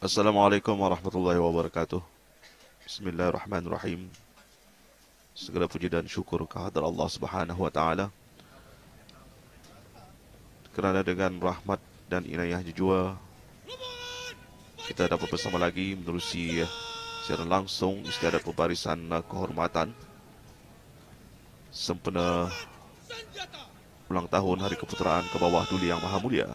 Assalamualaikum warahmatullahi wabarakatuh. Bismillahirrahmanirrahim. Segala puji dan syukur kehadrat Allah Subhanahu wa taala kerana dengan rahmat dan inayahnya jua kita dapat bersama lagi menerusi secara langsung istiadat pembarisan kehormatan sempena ulang tahun Hari Keputeraan ke bawah Duli Yang Maha Mulia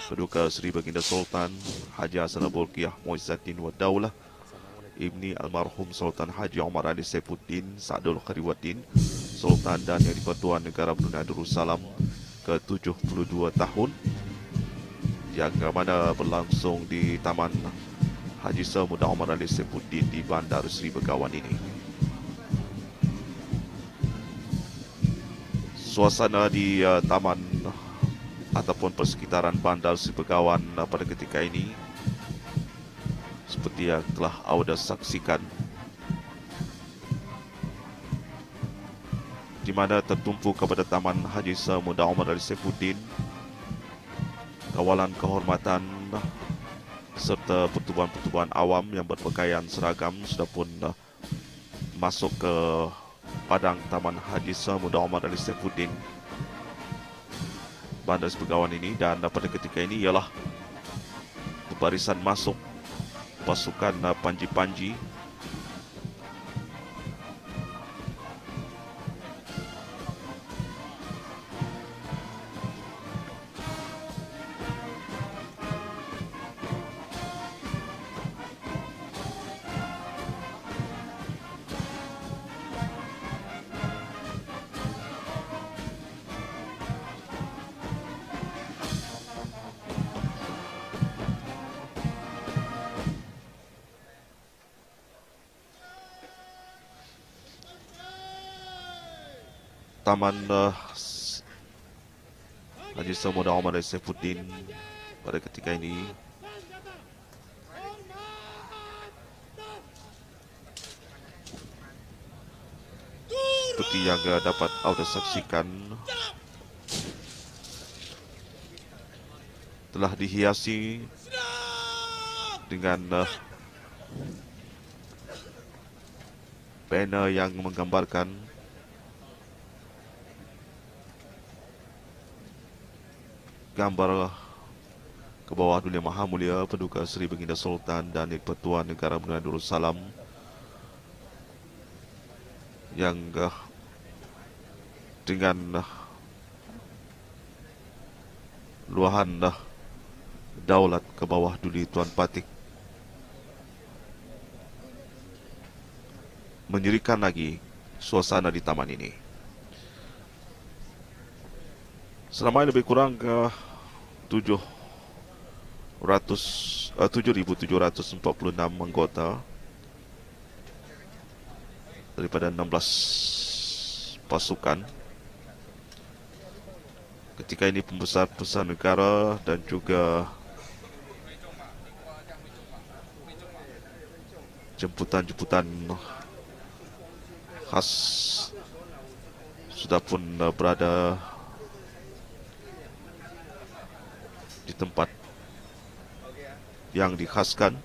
Paduka Seri Baginda Sultan Haji Hassanal Bolkiah Muizzaddin wa Daulah Ibni Almarhum Sultan Haji Omar Ali Saifuddin Sa'dul Khariwaddin Sultan dan Yang di-Pertuan Negara Brunei Darussalam ke-72 tahun yang mana berlangsung di Taman Haji Samuda Omar Ali Saifuddin di Bandar Seri Begawan ini. Suasana di taman ataupun persekitaran Bandar Seri Begawan pada ketika ini seperti yang telah anda saksikan, di mana tertumpu kepada Taman Haji Samuda Omar Ali Saifuddin kawalan kehormatan serta pertubuhan-pertubuhan awam yang berpakaian seragam sudah pun masuk ke padang Taman Haji Samuda Omar Ali Saifuddin Bandar Seri Begawan ini, dan pada ketika ini ialah barisan masuk pasukan panji-panji Taman Haji Samuda Omar Ali Saifuddin pada ketika ini seperti yang dapat anda saksikan telah dihiasi dengan banner yang menggambarkan gambar ke bawah Duli Yang Maha Mulia Paduka Seri Baginda Sultan dan Di-Pertuan Negara Brunei Darussalam yang dengan luahan daulat ke bawah Duli Tuan Patik menyerikan lagi suasana di taman ini. Selama lebih kurang ke 7.746 anggota daripada 16 pasukan. Ketika ini pembesar-pembesar negara dan juga jemputan-jemputan khas sudah pun berada di tempat yang dikhaskan.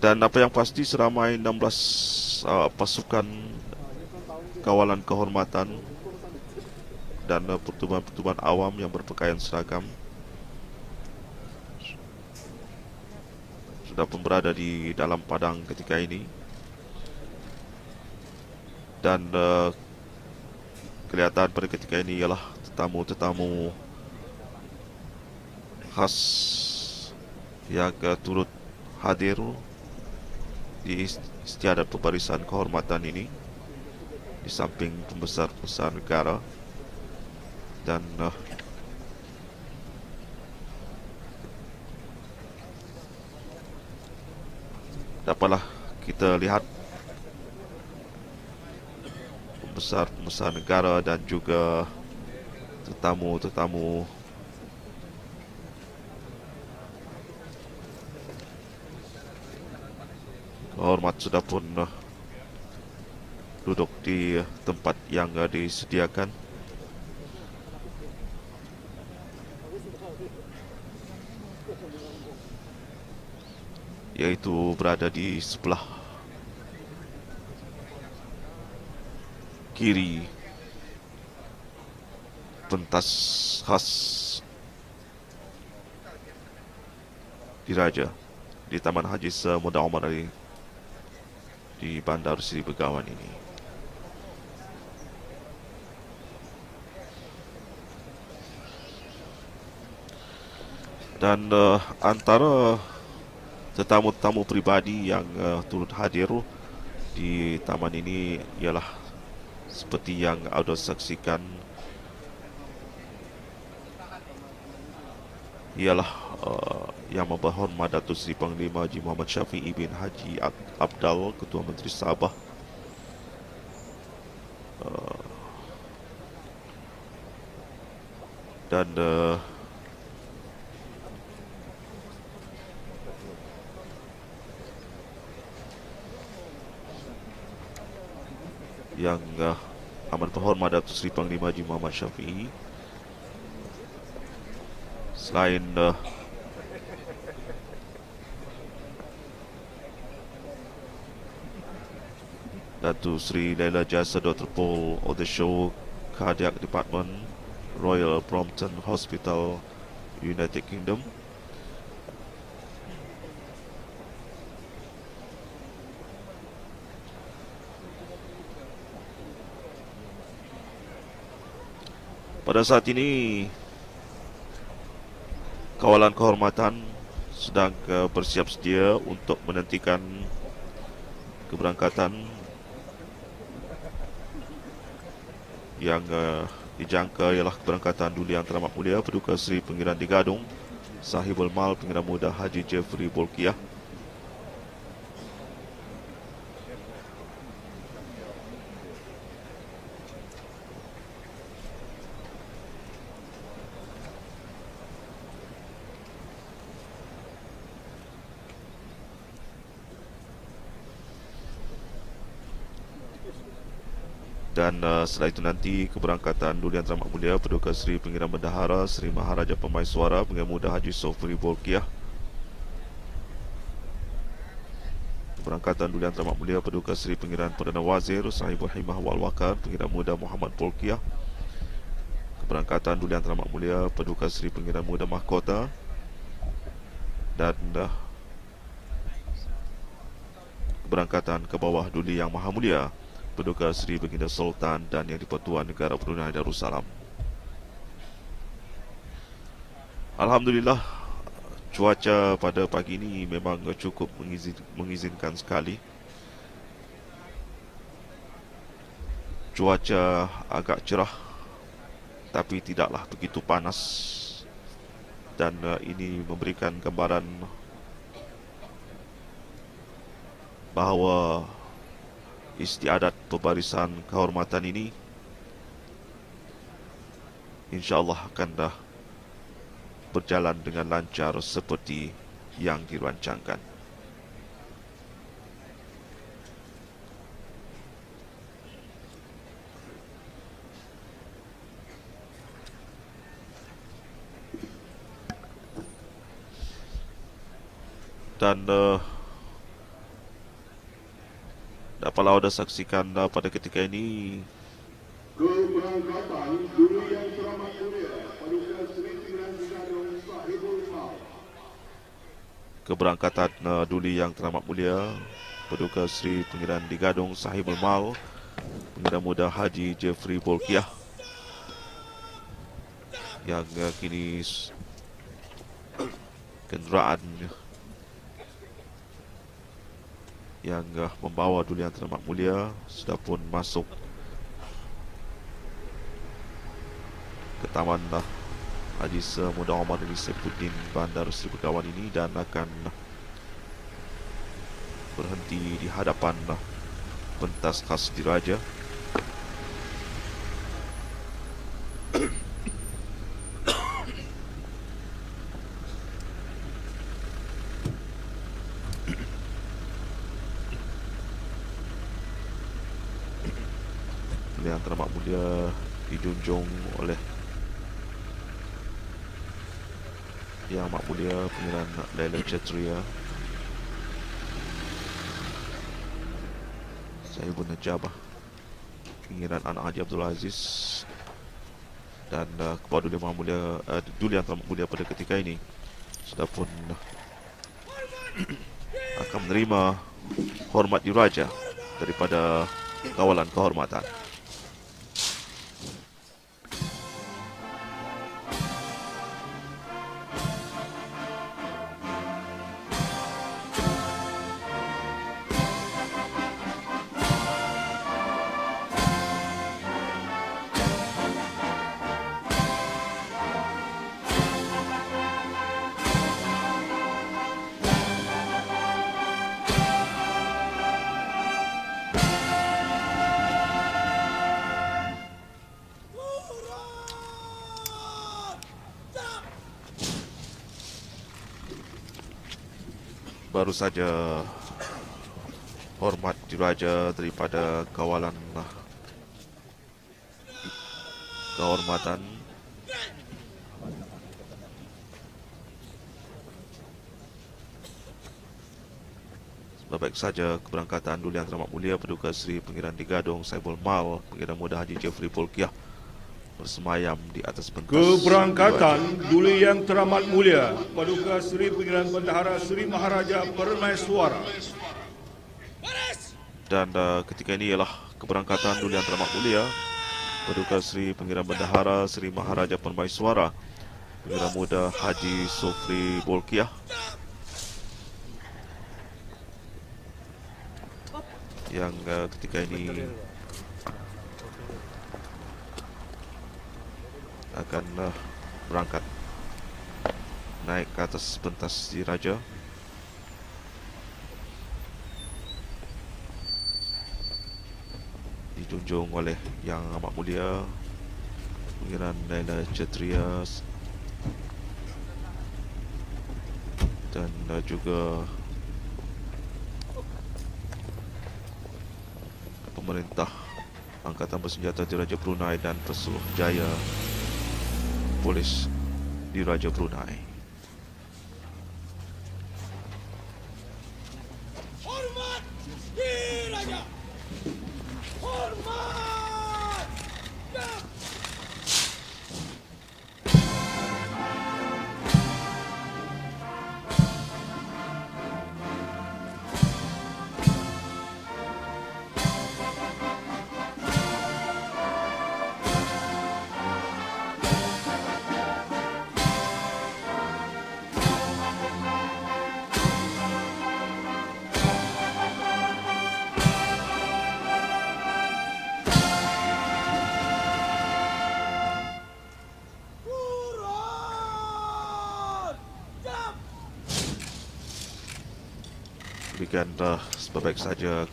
Dan apa yang pasti seramai 16 pasukan kawalan kehormatan dan pertubuhan-pertubuhan awam yang berpakaian seragam sudah pun berada di dalam padang ketika ini, dan kelihatan pada ketika ini ialah tetamu-tetamu khas yang turut hadir di istiadat pembarisan kehormatan ini di samping pembesar-pembesar negara. Dan dapatlah kita lihat pembesar-pembesar negara dan juga tetamu-tetamu kehormat sudah pun duduk di tempat yang disediakan, yaitu berada di sebelah kiri pentas khas diraja di Taman Haji Semudah Omar Ali di Bandar Seri Begawan ini. Dan antara tetamu-tetamu pribadi yang turut hadir di taman ini ialah seperti yang anda saksikan, ialah Yang Berhormat Datuk Seri Panglima Haji Muhammad Syafiee bin Haji Abdal, Ketua Menteri Sabah, dan yang amat berhormat Datuk Seri Panglima Haji Muhammad Syafiee. Selain Datuk Seri Laila Jasa Dr. Paul Odeshow, Cardiac Department, Royal Brompton Hospital, United Kingdom, pada saat ini kawalan kehormatan sedang bersiap sedia untuk menantikan keberangkatan yang dijangka ialah keberangkatan Duli Yang Teramat Mulia Paduka Seri Pangeran Digadung Sahibul Mal Pangeran Muda Haji Jeffrey Bolkiah, dan setelah itu nanti keberangkatan Duli Yang Teramat Mulia Paduka Seri Pangeran Bendahara Seri Maharaja Pemaiswara Pangeran Muda Haji Sofri Bolkiah, keberangkatan Duli Yang Teramat Mulia Paduka Seri Pangeran Perdana Wazir Sahibul Himah Wal Wakar Pangeran Muda Muhammad Bolkiah, keberangkatan Duli Yang Teramat Mulia Paduka Seri Pangeran Muda Mahkota, dan keberangkatan ke bawah Duli Yang Maha Mulia Paduka Seri Baginda Sultan dan Yang di-Pertuan Negara Brunei Darussalam. Alhamdulillah, cuaca pada pagi ini memang cukup mengizinkan sekali. Cuaca agak cerah tapi tidaklah begitu panas, dan ini memberikan gambaran bahawa istiadat pembarisan kehormatan ini insya-Allah akan berjalan dengan lancar seperti yang dirancangkan. Dan dapatlah anda saksikan pada ketika ini keberangkatan Duli Yang Teramat Mulia Paduka Seri Pangeran Digadung Sahibul Mal, keberangkatan Duli Yang Teramat Mulia Paduka Seri Pangeran Digadung Sahibul Mal Pangeran Muda Haji Jeffrey Bolkiah, yang kini kenderaan yang membawa Duli Yang Teramat Mulia sudah pun masuk ke Taman Haji Semudah Omar Ali Saifuddin Bandar Seri Begawan ini dan akan berhenti di hadapan pentas khas diraja. Yang Teramat Mulia dijunjung oleh Yang Amat Mulia Pangeran Laila Chatria Sahibul Najabah Pangeran Anak Haji Abdul Aziz dan kepada Duli Maha Mulia Duli Yang Teramat Mulia pada ketika ini sudah pun akan menerima hormat diraja daripada kawalan kehormatan. Baru saja hormat diraja daripada kawalan kehormatan baik saja keberangkatan Duli Yang Teramat Mulia Paduka Seri Pangeran Digadong Saibul Mal Pangeran Muda Haji Jeffrey Polkiah bersemayam di atas pentas Keberangkatan Duli Yang Teramat Mulia Paduka Seri Pangeran Bendahara Seri Maharaja Permaiswara. Dan ketika ini ialah keberangkatan Duli Yang Teramat Mulia Paduka Seri Pangeran Bendahara Seri Maharaja Permaiswara Pangeran Muda Haji Sofri Bolkiah yang ketika ini akan berangkat naik ke atas pentas diraja. Dijunjung oleh Yang Amat Mulia Pangeran Laila Chatria dan juga pemerintah Angkatan Bersenjata Diraja Brunei dan Pesuruh Jaya Polis Diraja Brunei. Hormat Diraja! Hormat! Demikianlah sebaik saja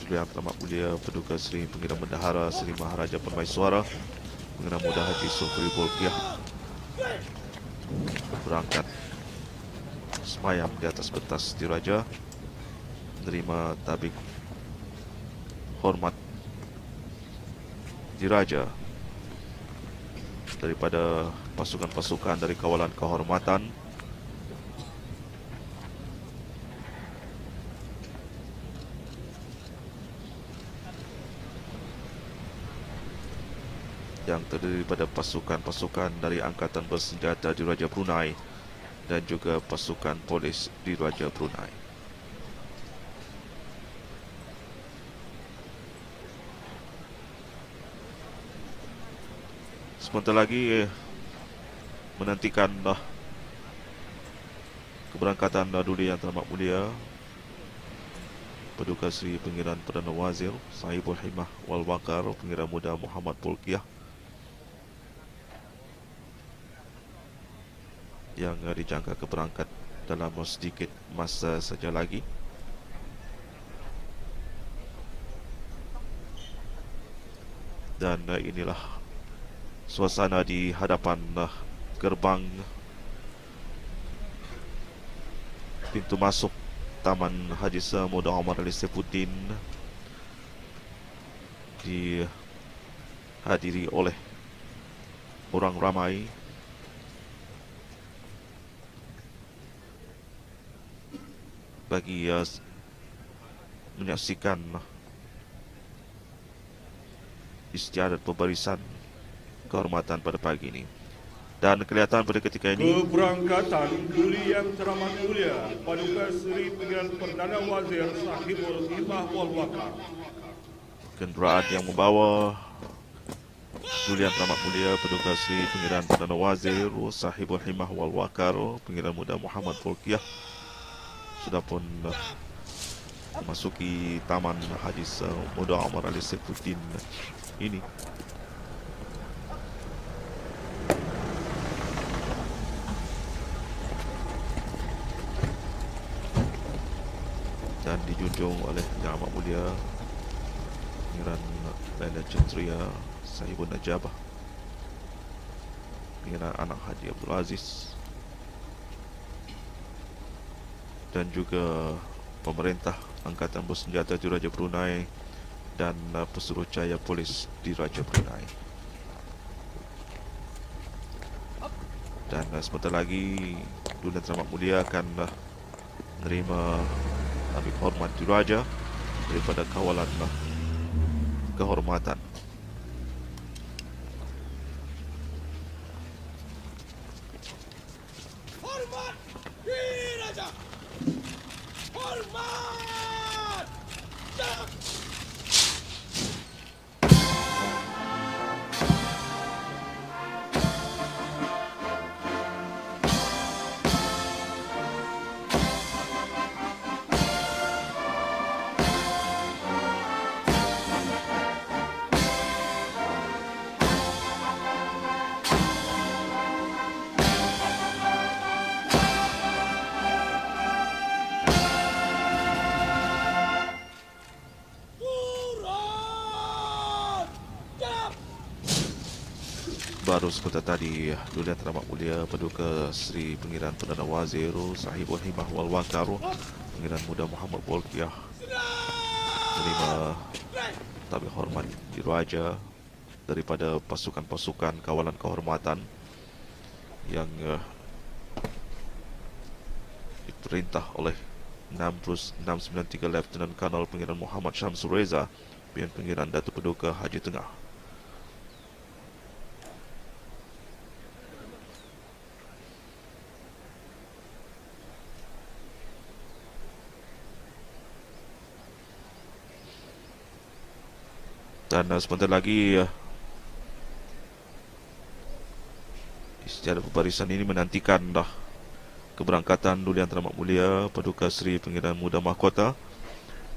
Duli Yang Teramat Mulia Paduka Seri Pangeran Bendahara Seri Maharaja Permaiswara Pangeran Muda Haji Sofri Bolkiah berangkat semayam di atas pentas diraja menerima tabik hormat diraja daripada pasukan-pasukan dari kawalan kehormatan yang terdiri daripada pasukan-pasukan dari Angkatan Bersenjata Diraja Brunei dan juga pasukan polis Diraja Brunei. Sebentar lagi menantikan keberangkatan Duli Yang Teramat Mulia Paduka Seri Pangeran Perdana Wazir Sahibul Himah wal Waqar Pangeran Muda Muhammad Polkiah yang dijangka keberangkat dalam sedikit masa saja lagi. Dan inilah suasana di hadapan gerbang pintu masuk Taman Haji Samuda Omar Ali Saifuddin di dihadiri oleh orang ramai bagi menyaksikan istiadat pembarisan kehormatan pada pagi ini. Dan kelihatan pada ketika ini Keberangkatan Duli Yang Teramat Mulia Paduka Seri Pimpinan Perdana Wazir Sahibul Himah wal Waqar. kenderaan yang membawa Duli Yang Teramat Mulia Paduka Seri Pimpinan Perdana Wazir Sahibul Himah wal Waqar Pengiran Muda Muhammad Bolkiah sudah pun memasuki Taman Haji Muda Omar Ali Saifuddin ini. Dan dijunjung oleh Yang Amat Mulia Pengiran Laila Cetria Sahibun Najabah, Pengiran Anak Haji Abdul Aziz, dan juga pemerintah Angkatan Bersenjata di Raja Brunei dan Pesuruhjaya Polis di Raja Brunei. Dan sebentar lagi Duli Yang Teramat Mulia akan menerima ambil hormat diraja daripada kawalan kehormatan. Hormat Diraja! Hormat! Dak! Turun! Dak! Baru sebentar tadi Duli Yang Teramat Mulia Paduka Seri Pengiran Perdana Wazir Sahibul Himah wal Waqar Pengiran Muda Muhammad Bolkiah menerima tabik hormat diraja daripada pasukan-pasukan kawalan kehormatan yang diperintah oleh 693 Lieutenant Colonel Pengiran Muhammad Syamsul Reza Pian Pengiran Datuk Paduka Haji Tengah. Dan sebentar lagi istiadat pembarisan ini menantikan keberangkatan Duli Yang Teramat Mulia Paduka Seri Pengiran Muda Mahkota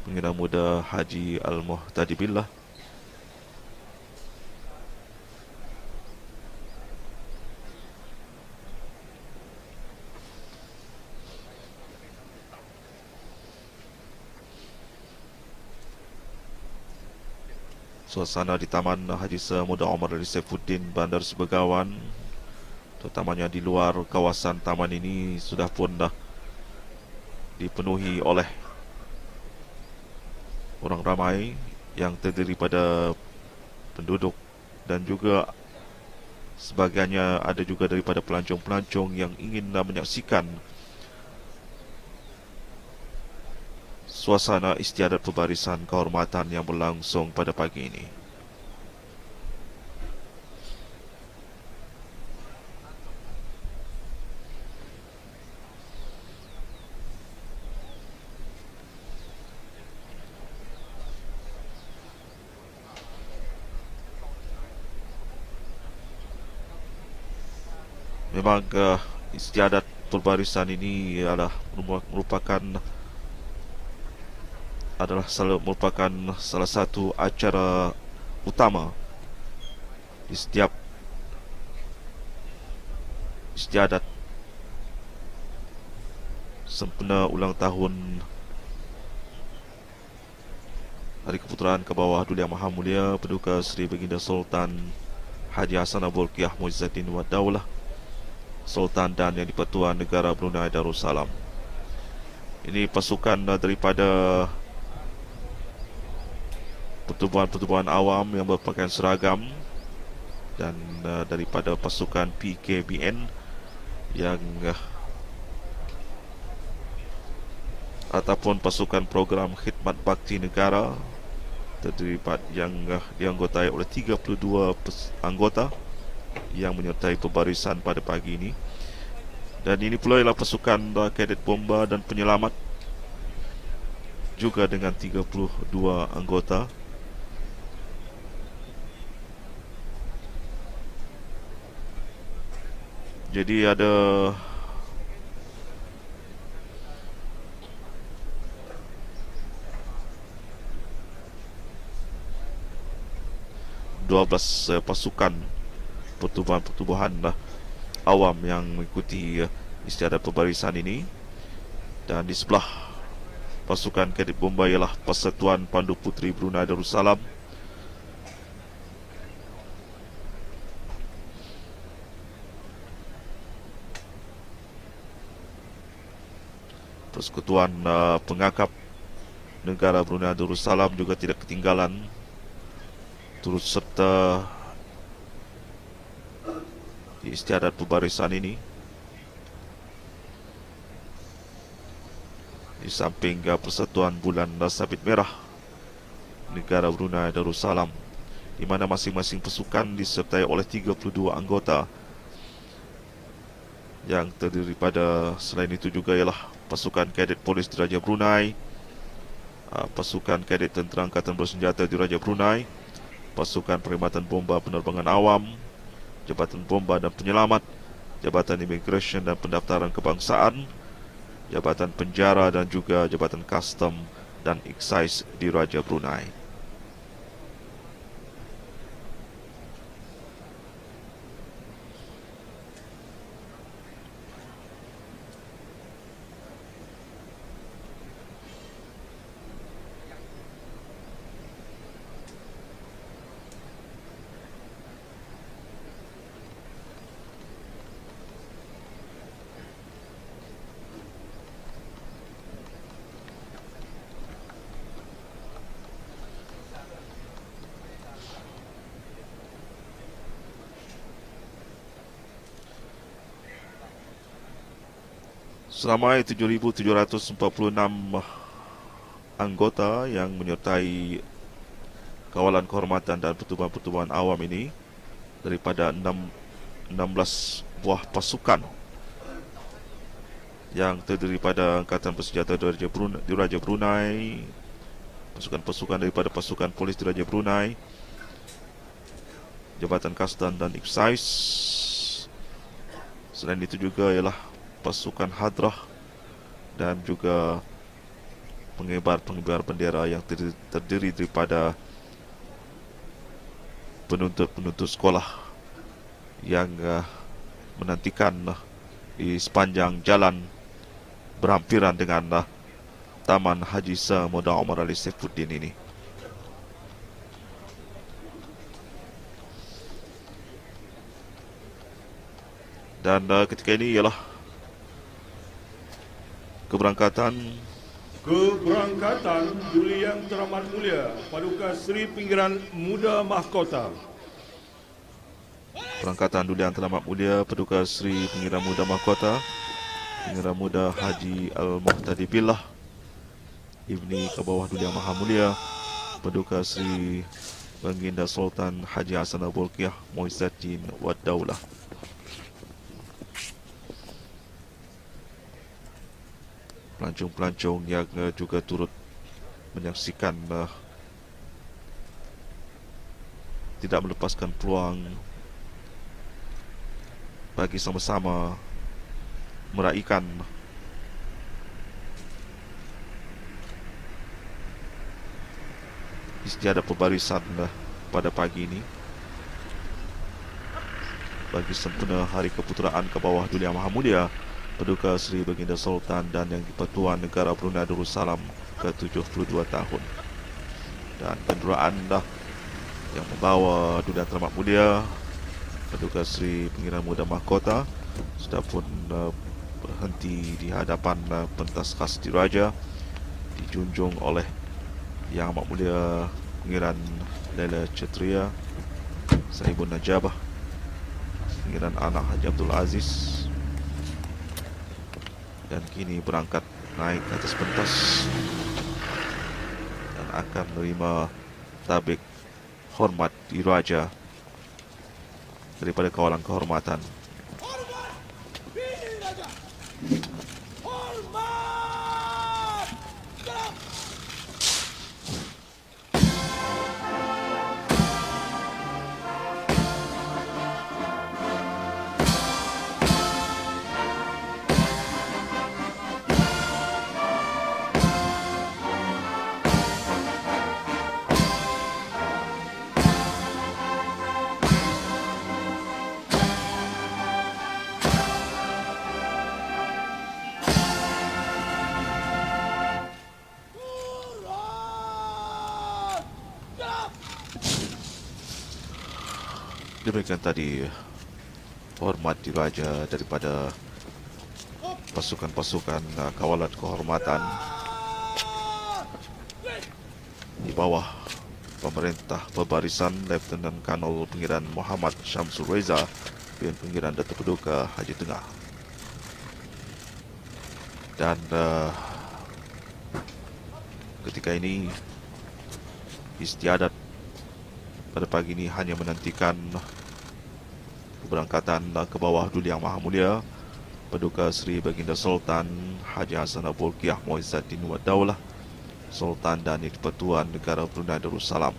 Pengiran Muda Haji Al-Muhtadi Billah, suasana di Taman Haji Muda Omar Ali Saifuddin Bandar Sebegawan, terutamanya di luar kawasan taman ini, sudah pun dipenuhi oleh orang ramai yang terdiri pada penduduk dan juga sebagainya ada juga daripada pelancong-pelancong yang ingin menyaksikan suasana istiadat pembarisan kehormatan yang berlangsung pada pagi ini. Memang istiadat pembarisan ini merupakan salah satu acara utama di setiap istiadat sempena ulang tahun Hari Keputeraan ke bawah Duli Yang Maha Mulia Paduka Seri Baginda Sultan Haji Hassanah Bolkiah Muizzaddin Wad Daulah Sultan dan Yang di-Pertuan Negara Brunei Darussalam. Ini pasukan daripada pertubuhan-pertubuhan awam yang berpakaian seragam dan daripada pasukan PKBN yang ataupun pasukan program khidmat bakti negara terdiri yang dianggotai oleh 32 anggota yang menyertai pembarisan pada pagi ini. Dan ini pula ialah pasukan kadet bomba dan penyelamat juga dengan 32 anggota. Jadi ada 12 pasukan pertubuhan awam yang mengikuti istiadat pembarisan ini. Dan di sebelah pasukan kadet bomba ialah Persatuan Pandu Puteri Brunei Darussalam. Persekutuan Pengangkap Negara Brunei Darussalam juga tidak ketinggalan turut serta di istiadat pembarisan ini. Di samping Persatuan Bulan Sabit Merah Negara Brunei Darussalam, di mana masing-masing pasukan disertai oleh 32 anggota yang terdiri pada, selain itu juga ialah pasukan kadet polis Diraja Brunei, pasukan kadet tentera angkatan bersenjata Diraja Brunei, pasukan perkhidmatan bomba penerbangan awam, Jabatan Bomba dan Penyelamat, Jabatan Imigresen dan Pendaftaran Kebangsaan, Jabatan Penjara dan juga Jabatan Custom dan Excise Diraja Brunei. Seramai 7,746 anggota yang menyertai kawalan kehormatan dan pertubuhan-pertubuhan awam ini daripada 16 buah pasukan yang terdiri pada Angkatan Bersenjata Diraja Brunei, pasukan-pasukan daripada pasukan polis Diraja Brunei, Jabatan Custom dan Excise. Selain itu juga ialah pasukan hadrah dan juga pengibar bendera yang terdiri daripada penuntut sekolah yang menantikan di sepanjang jalan berhampiran dengan Taman Haji Sir Moda Omar Ali Saifuddin ini. Dan ketika ini ialah keberangkatan Duli Yang Teramat Mulia Paduka Seri Pinggiran Muda Mahkota. Perangkatan Duli Yang Teramat Mulia Paduka Seri Pinggiran Muda Mahkota, Pinggiran Muda Haji Al-Muhtadi Billah Ibni Kebawah Duli Yang Maha Mulia Paduka Seri Baginda Sultan Haji Hassanal Bolkiah Muizzaddin Wad Daulah. Pelancong-pelancong yang juga turut menyaksikan tidak melepaskan peluang bagi sama-sama meraihkan istiadat pembarisan pada pagi ini bagi sempena Hari Keputeraan ke bawah Duli Yang Maha Mulia Paduka Seri Baginda Sultan dan Yang di-Pertuan Negara Brunei Darussalam ke-72 tahun. Dan kenderaan yang membawa Duli Yang Teramat Mulia Paduka Seri Pinggiran Muda Mahkota sudah pun berhenti di hadapan pentas khas diraja, dijunjung oleh Yang Amat Mulia Pangeran Laila Cetria Sahibun Najabah Pengiran anak Haji Abdul Aziz, dan kini berangkat naik ke atas pentas dan akan menerima tabik hormat diraja daripada kawalan kehormatan. Hormat Diraja. Hormat. Gerak. Turun. Gerak. Demikian tadi hormat diraja daripada pasukan-pasukan kawalan kehormatan di bawah pemerintah pembarisan Letnan Kanol Pengiran Muhammad Syamsul Reza bin Pengiran Datuk Paduka Haji Tengah. Dan ketika ini istiadat pada pagi ini hanya menantikan keberangkatan ke bawah Duli Yang Maha Mulia Paduka Seri Baginda Sultan Haji Hassanal Bolkiah Muizzaddin Wad Daulah, Sultan dan Di-Pertuan Negara Brunei Darussalam.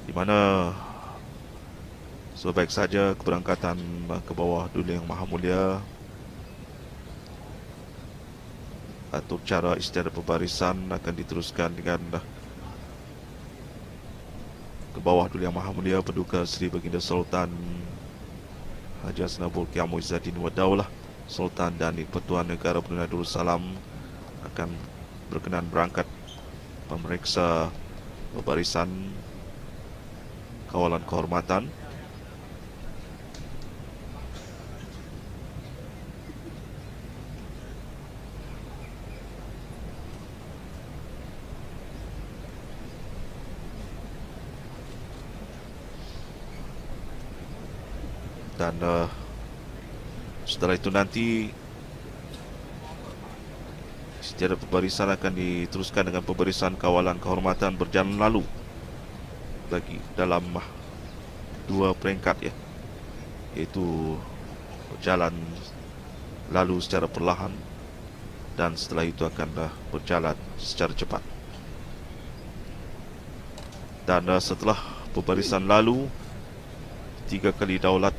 Di mana sebaik saja keberangkatan ke bawah Duli Yang Maha Mulia atau cara istiadat pembarisan akan diteruskan dengan ke bawah Duli Yang Maha Mulia Paduka Seri Baginda Sultan Haji Hassanal Bolkiah Muizzaddin Wad Daulah, Sultan dan Di-Pertuan Negara Brunei Darussalam akan berkenan berangkat memeriksa pembarisan kawalan kehormatan dan setelah itu nanti istiadat pembarisan akan diteruskan dengan pembarisan kawalan kehormatan berjalan lalu bagi dalam dua peringkat, iaitu berjalan lalu secara perlahan dan setelah itu akan berjalan secara cepat. Dan setelah pembarisan lalu, 3 kali daulat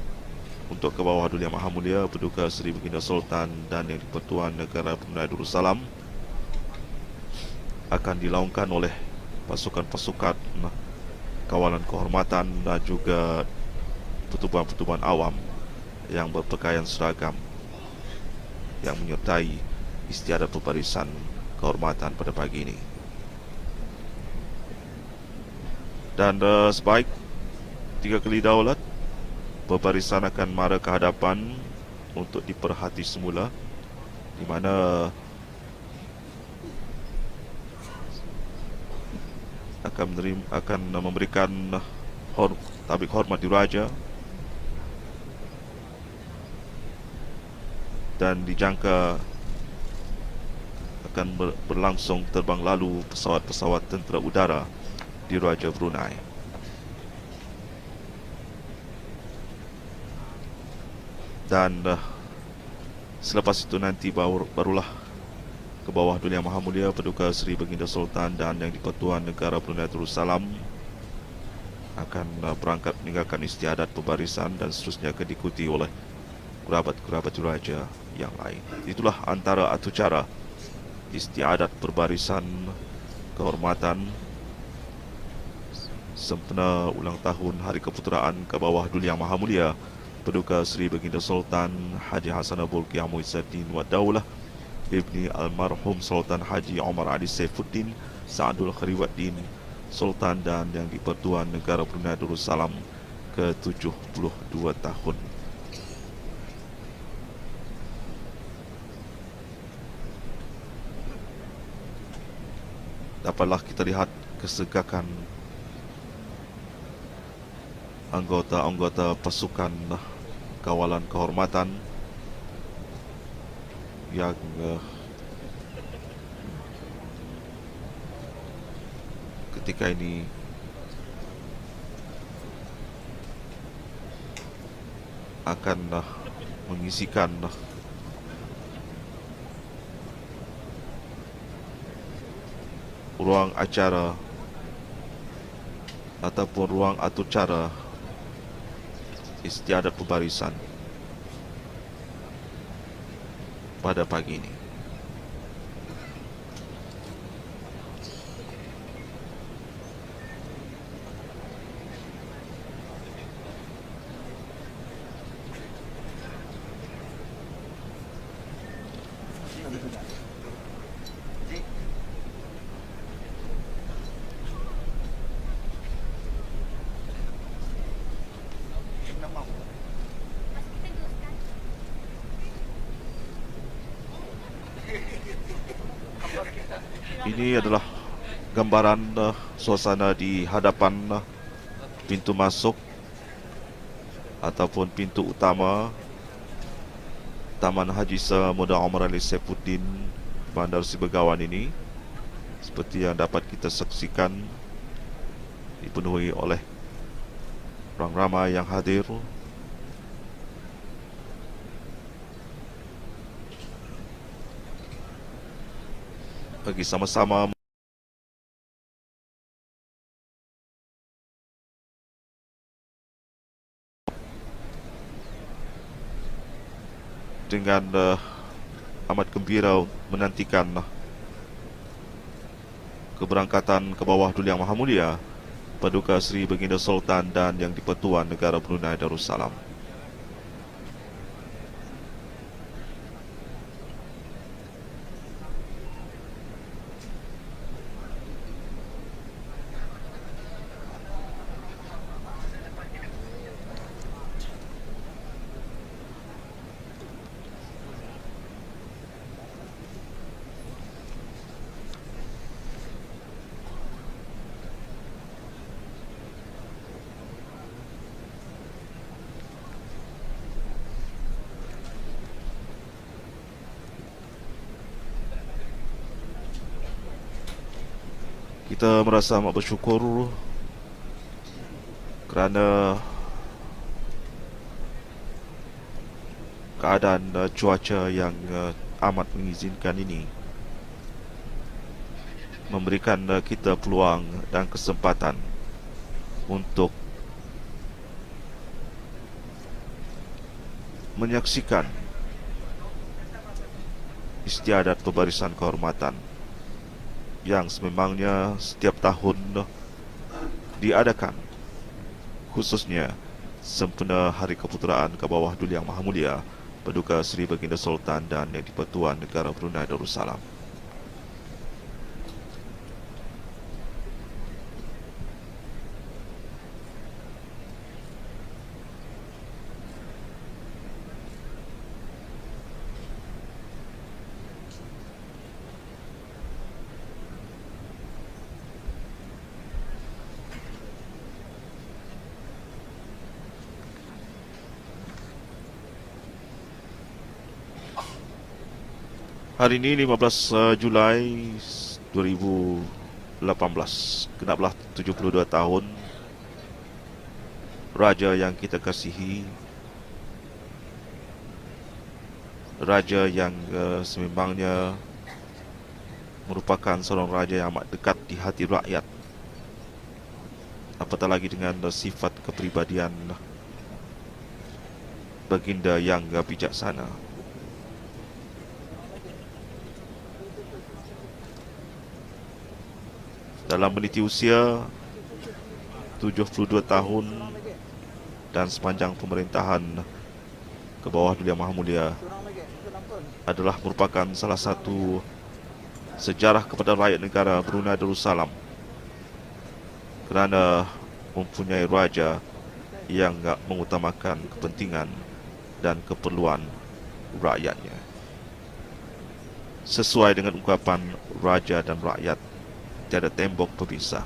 untuk ke bawah Duli Yang Maha Mulia Paduka Seri Baginda Sultan dan Yang Di-Pertuan Negara Brunei Darussalam akan dilaungkan oleh pasukan-pasukan kawalan kehormatan dan juga pertubuhan-pertubuhan awam yang berpakaian seragam yang menyertai istiadat pembarisan kehormatan pada pagi ini. Dan sebaik 3 kali daulat, pembarisan akan mara ke hadapan untuk diperhati semula, di mana akan memberikan tabik hormat diraja dan dijangka akan berlangsung terbang lalu pesawat-pesawat tentera udara diraja Brunei. Dan selepas itu nanti barulah ke bawah Duli Yang Maha Mulia Paduka Seri Baginda Sultan dan Yang Di-Pertuan Negara Brunei Darussalam akan berangkat meninggalkan istiadat pembarisan dan seterusnya akan diikuti oleh kerabat-kerabat diraja yang lain. Itulah antara atau cara istiadat perbarisan kehormatan sempena ulang tahun Hari Keputeraan ke bawah Duli Yang Maha Mulia Paduka Seri Baginda Sultan Haji Hassanal Bolkiah Muizzaddin Wad Daulah ibni almarhum Sultan Haji Omar Ali Saifuddin Sa'adul Khariwaddin, Sultan dan Yang Di-Pertuan Negara Brunei Darussalam ke-72 tahun. dapatlah kita lihat kesegakan anggota-anggota pasukan kawalan kehormatan yang ketika ini akan mengisikan ruang acara ataupun ruang atur cara istiadat pembarisan pada pagi ini. Ini adalah gambaran suasana di hadapan pintu masuk ataupun pintu utama Taman Haji Samudra Omar Ali Saifuddin Bandar Sibegawan ini. Seperti yang dapat kita saksikan, dipenuhi oleh orang ramai yang hadir. Bagi sama-sama dengan amat gembira menantikan keberangkatan ke bawah Duli Yang Maha Mulia Paduka Seri Baginda Sultan dan Yang di-Pertuan Negara Brunei Darussalam. Kita merasa amat bersyukur kerana keadaan cuaca yang amat mengizinkan ini memberikan kita peluang dan kesempatan untuk menyaksikan istiadat pembarisan kehormatan yang sememangnya setiap tahun diadakan, khususnya sempena Hari Keputeraan ke bawah Duli Yang Maha Mulia Paduka Seri Baginda Sultan dan Yang di-Pertuan Negara Brunei Darussalam. Hari ini 15 Julai 2018, genaplah 72 tahun Raja yang kita kasihi, Raja yang sememangnya merupakan seorang Raja yang amat dekat di hati rakyat, apatah lagi dengan sifat kepribadian Baginda yang bijaksana. Dalam meniti usia 72 tahun dan sepanjang pemerintahan ke bawah Duli Yang Maha Mulia adalah merupakan salah satu sejarah kepada rakyat negara Brunei Darussalam kerana mempunyai raja yang mengutamakan kepentingan dan keperluan rakyatnya. Sesuai dengan ungkapan raja dan rakyat tiada tembok pemisah.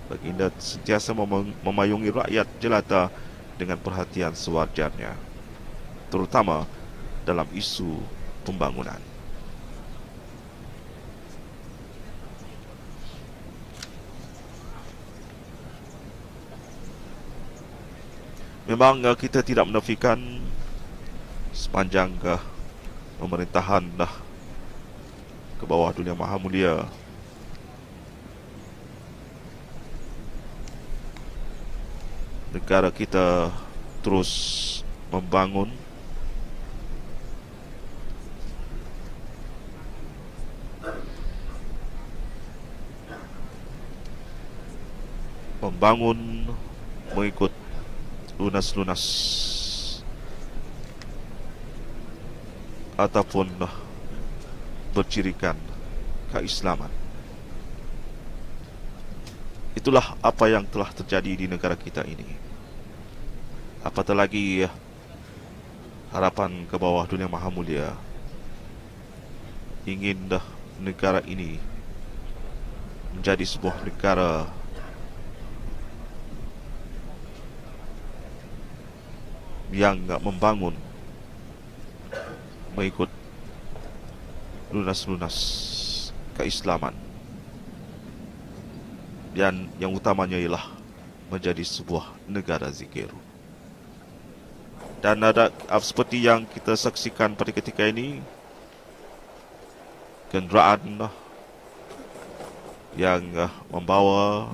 Baginda sentiasa memayungi rakyat jelata dengan perhatian sewajarnya, terutama dalam isu pembangunan. Memang kita tidak menafikan sepanjang pemerintahan ke bawah Dulia Maha Mulia negara kita terus membangun mengikut lunas-lunas ataupun bercirikan keislaman. Itulah apa yang telah terjadi di negara kita ini. Apatah lagi harapan ke bawah Dulia Maha Mulia ingin negara ini menjadi sebuah negara yang membangun mengikut lunas-lunas keislaman, dan yang utamanya ialah menjadi sebuah negara zikir. Dan ada seperti yang kita saksikan pada ketika ini, kenderaan yang membawa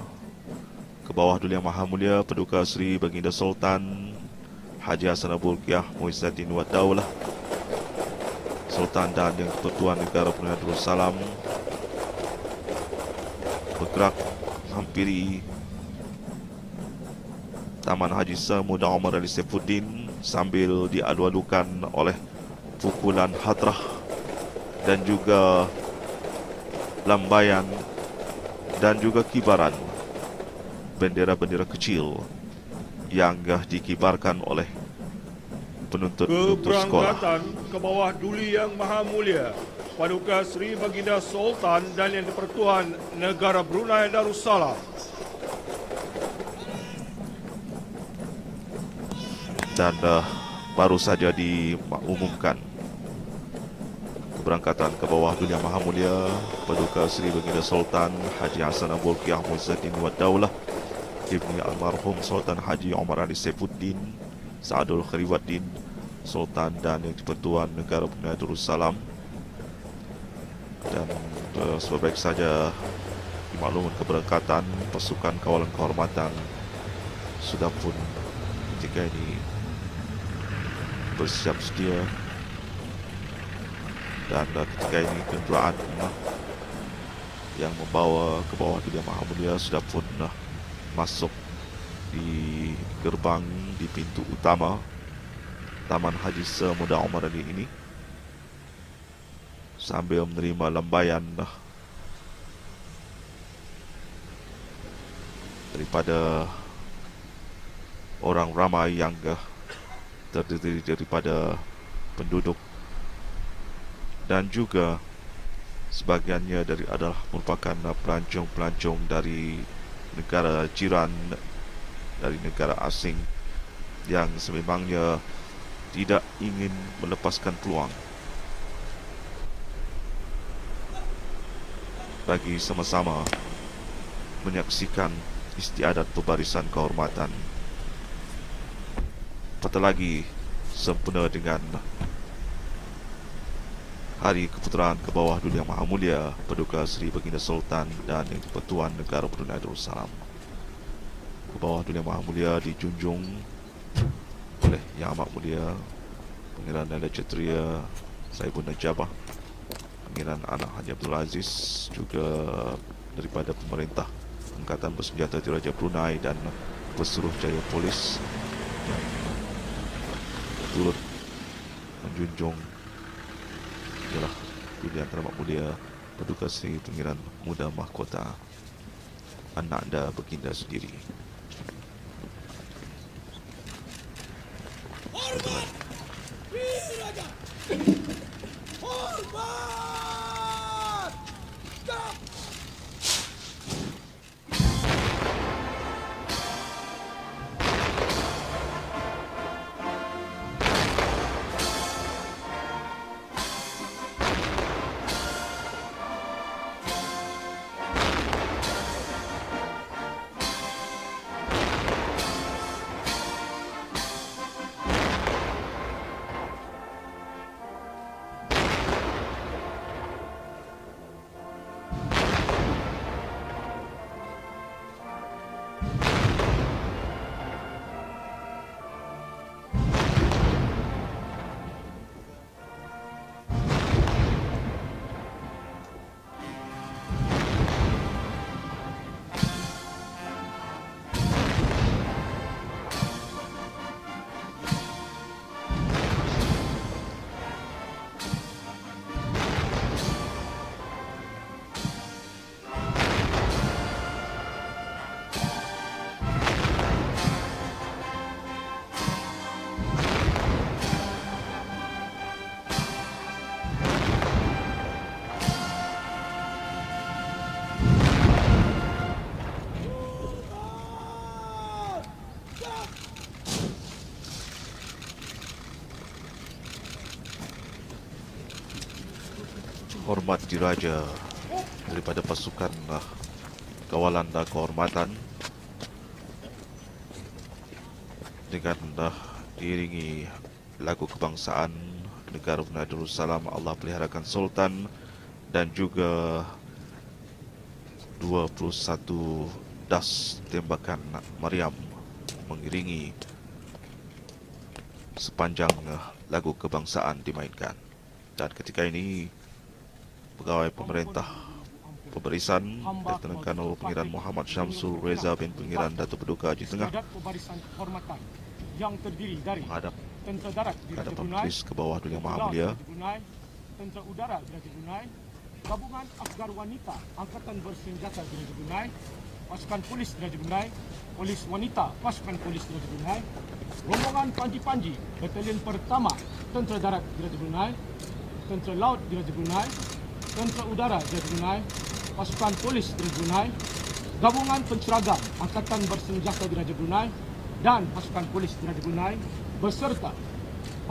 ke bawah Dulia Maha Mulia Paduka Seri Baginda Sultan Haji Hassanal Bolkiah Muizzaddin Wad Daulah, Sultan dan Yang Ketuan Negara Brunei Darussalam, bergerak hampiri Taman Haji Muda Omar Ali Saifuddin sambil diadu-adukan oleh pukulan hadrah dan juga lambaian dan juga kibaran bendera-bendera kecil yang dikibarkan oleh penuntut-penuntut sekolah. Keberangkatan ke bawah Duli Yang Maha Mulia Paduka Seri Baginda Sultan dan Yang di-Pertuan Negara Brunei Darussalam. Dan baru saja diumumkan keberangkatan ke bawah Dulia Maha Mulia Paduka Seri Baginda Sultan Haji Hassanal Bolkiah Muizzaddin Wad Daulah Ibni Almarhum Sultan Haji Omar Ali Saifuddin Saadul Khairuddin Sultan dan Yang di-Pertuan Negara Brunei Darussalam. Dan sebaik saja dimaklumkan keberangkatan pasukan kawalan kehormatan sudah pun ketika ini bersiap sedia, dan ketika ini kenderaan yang membawa ke bawah Dulia Maha Mulia sudah pun masuk di gerbang di pintu utama Taman Haji Muda Omar Ali ini sambil menerima lambaian daripada orang ramai yang terdiri daripada penduduk dan juga sebahagiannya adalah merupakan pelancong-pelancong dari negara jiran, dari negara asing yang sememangnya tidak ingin melepaskan peluang bagi sama-sama menyaksikan istiadat pembarisan kehormatan. Apatah lagi sempena dengan Hari Keputeraan ke bawah Dulia Maha Mulia Paduka Seri Baginda Sultan dan Yang di-Pertuan Negara Brunei Darussalam. Ke bawah Dulia Maha Mulia dijunjung oleh Yang Amat Mulia Pangeran Naila Ksatria Saibun Najabah, Pangeran Anak Haji Abdul Aziz, juga daripada pemerintah Angkatan Bersenjata Diraja Brunei dan Pesuruh Jaya Polis yang turut menjunjung ialah Yang Teramat Mulia Paduka Seri Pangeran Muda Mahkota Ananda Baginda sendiri. Hormat! Wih Raja! Hormat! Gerak! hormat diraja daripada pasukan kawalan dan kehormatan dengan diiringi lagu kebangsaan negara Brunei Darussalam, Allah peliharakan Sultan, dan juga 21 das tembakan Maryam mengiringi sepanjang lagu kebangsaan dimainkan. Dan ketika ini pegawai pemerintah pembarisan ditenangkan oleh Pengiran Muhammad Syamsul Reza bin Pengiran Datuk Paduka Haji Tengah Pembarisan kehormatan yang terdiri dari menghadap Tentera Darat Diraja hadapan Brunei, majlis ke bawah Duli Yang Maha Laut Mulia. Diraja Brunei, Tentera Udara Diraja Brunei, Gabungan Asgar Wanita Angkatan Bersenjata Diraja Brunei, Pasukan Polis Diraja Brunei, Polis Wanita Pasukan Polis Diraja Brunei, Rombongan Panji-Panji Batalion Pertama Tentera Darat Diraja Brunei, Tentera Laut Diraja Brunei, Tentera Udara Diraja Brunei, Pasukan Polis Diraja Brunei, Gabungan Penceragam Angkatan Bersenjata Diraja Brunei dan Pasukan Polis Diraja Brunei beserta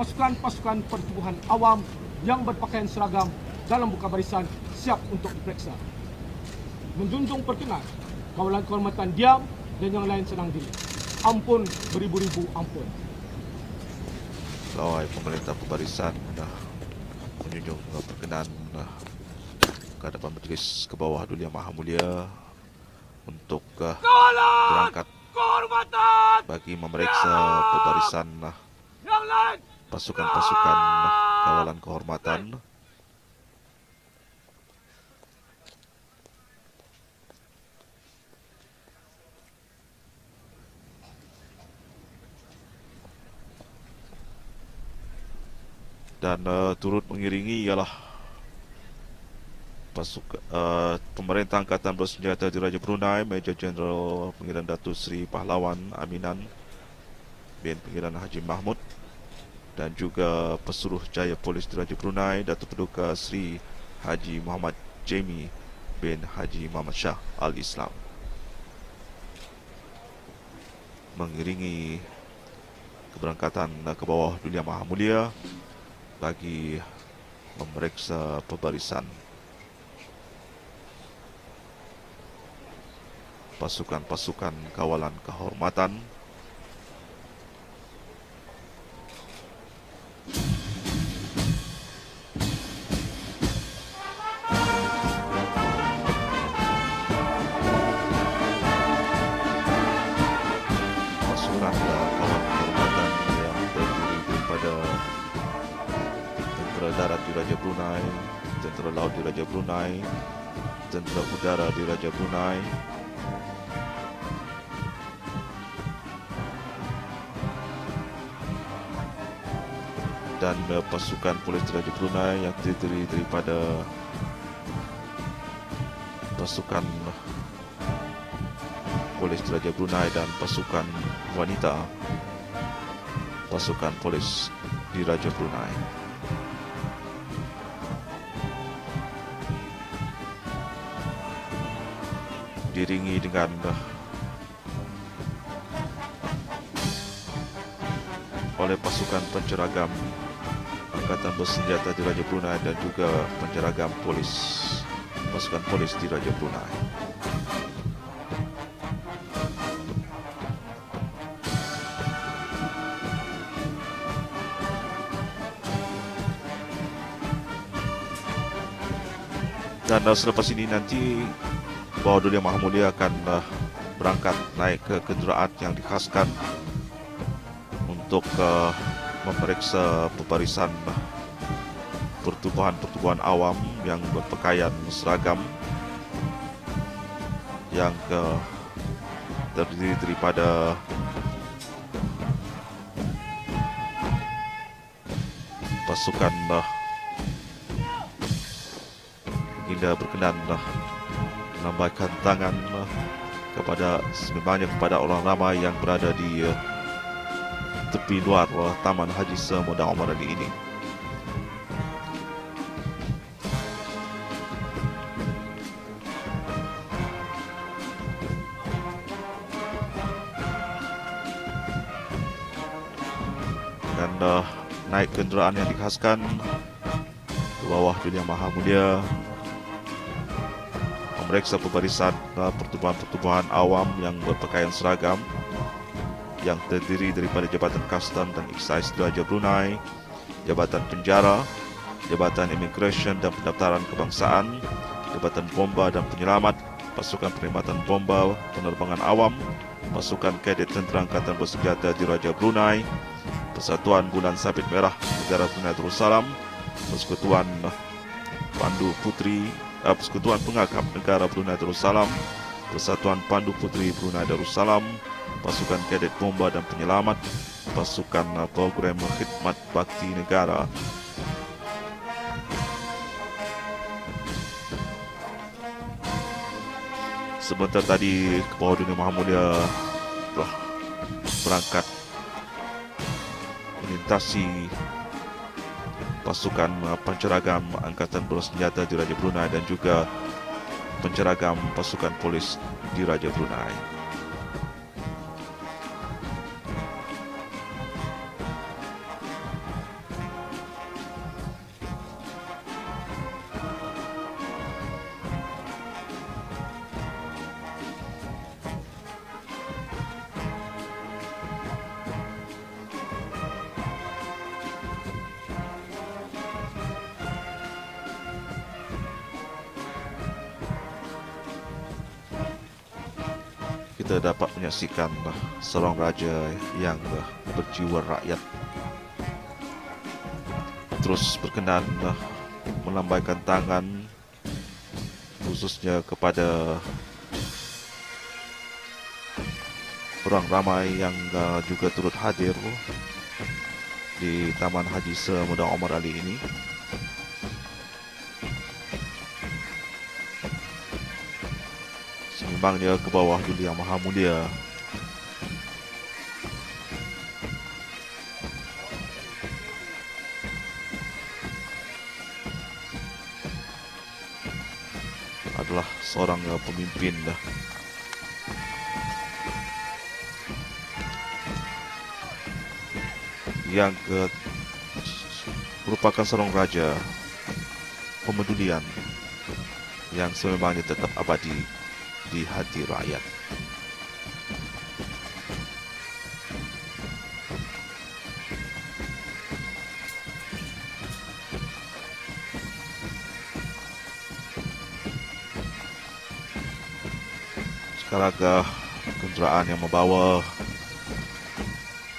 pasukan-pasukan pertubuhan awam yang berpakaian seragam dalam buka barisan siap untuk diperiksa. Menjunjung perkenan, kawalan kehormatan diam dan yang lain senang diri. Ampun beribu-ribu ampun. Pegawai pemerintah pembarisan menjunjung perkenan ke hadapan majlis ke bawah Duli Yang Maha Mulia untuk berangkat bagi memeriksa pembarisan pasukan-pasukan kawalan kehormatan. Dan turut mengiringi ialah pemerintah Angkatan Bersenjata Diraja Brunei, Major Jeneral Pengiran Datuk Seri Pahlawan Aminan bin Pengiran Haji Mahmud, dan juga Pesuruh Jaya Polis Diraja Brunei, Datuk Paduka Seri Haji Muhammad Jamie bin Haji Muhammad Shah Al-Islam, mengiringi keberangkatan ke bawah Duli Yang Maha Mulia bagi memeriksa pembarisan pasukan-pasukan kawalan kehormatan. Pasukan kawalan kehormatan yang terdiri daripada Tentera Darat Diraja Brunei, Tentera Laut Diraja Brunei, Tentera Udara Diraja Brunei, dan pasukan Polis Diraja Brunei yang terdiri daripada pasukan Polis Diraja Brunei dan pasukan wanita pasukan Polis Diraja Brunei. Diiringi dengan oleh pasukan penceragam Angkatan Bersenjata Diraja Brunei dan juga penceragam pasukan polis Diraja Brunei. Dan selepas ini nanti Bawah Duli Yang Maha Mulia akan berangkat naik ke kenderaan yang dikhaskan untuk memeriksa pembarisan pertubuhan awam yang berpakaian seragam yang terdiri daripada pasukan baginda berkenan melambaikan tangan sememangnya kepada orang ramai yang berada di tepi luar Taman Haji Semudah Omar Ali ini. Dan naik kenderaan yang dikhaskan, bawah Duli Yang Maha Mulia memeriksa pembarisan pertubuhan-pertubuhan awam yang berpakaian seragam yang terdiri daripada Jabatan Kastam dan Excise Diraja Brunei, Jabatan Penjara, Jabatan Immigration dan Pendaftaran Kebangsaan, Jabatan Bomba dan Penyelamat, Pasukan Perkhidmatan Bomba Penerbangan Awam, Pasukan Kadet Tentera Angkatan Bersenjata Diraja Brunei, Persatuan Bulan Sabit Merah Negara Brunei Darussalam, Persekutuan Persekutuan Pengagap Negara Brunei Darussalam, Persatuan Pandu Puteri Brunei Darussalam, Pasukan Kadet Bomba dan Penyelamat, Pasukan Program Khidmat Bakti Negara, sebentar tadi ke bawah Duli Yang Maha Mulia telah berangkat melintasi pasukan penceragam Angkatan Bersenjata Diraja Brunei dan juga penceragam pasukan polis Diraja Brunei. Kita dapat menyaksikan seorang raja yang berjiwa rakyat terus berkenan melambaikan tangan khususnya kepada orang ramai yang juga turut hadir di Taman Haji Semudah Omar Ali ini. Seimbangnya ke bawah Duli Yang Maha Mulia adalah seorang pemimpin yang merupakan seorang raja pemedulian yang sememangnya tetap abadi di hati rakyat. Sekarang kenderaan yang membawa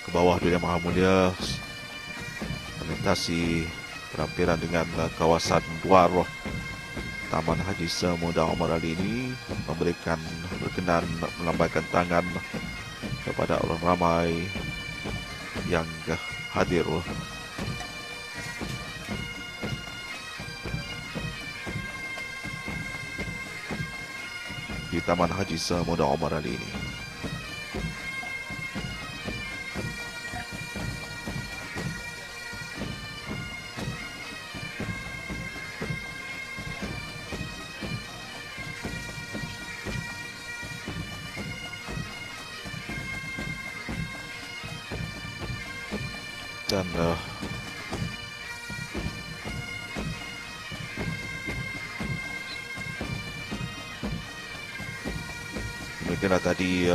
ke bawah Duli Yang Maha Mulia melintasi perampiran dengan kawasan luar Taman Haji Semudah Omar Ali ini memberikan berkenan melambaikan tangan kepada orang ramai yang hadir di Taman Haji Semudah Omar Ali ini. Dan demikianlah tadi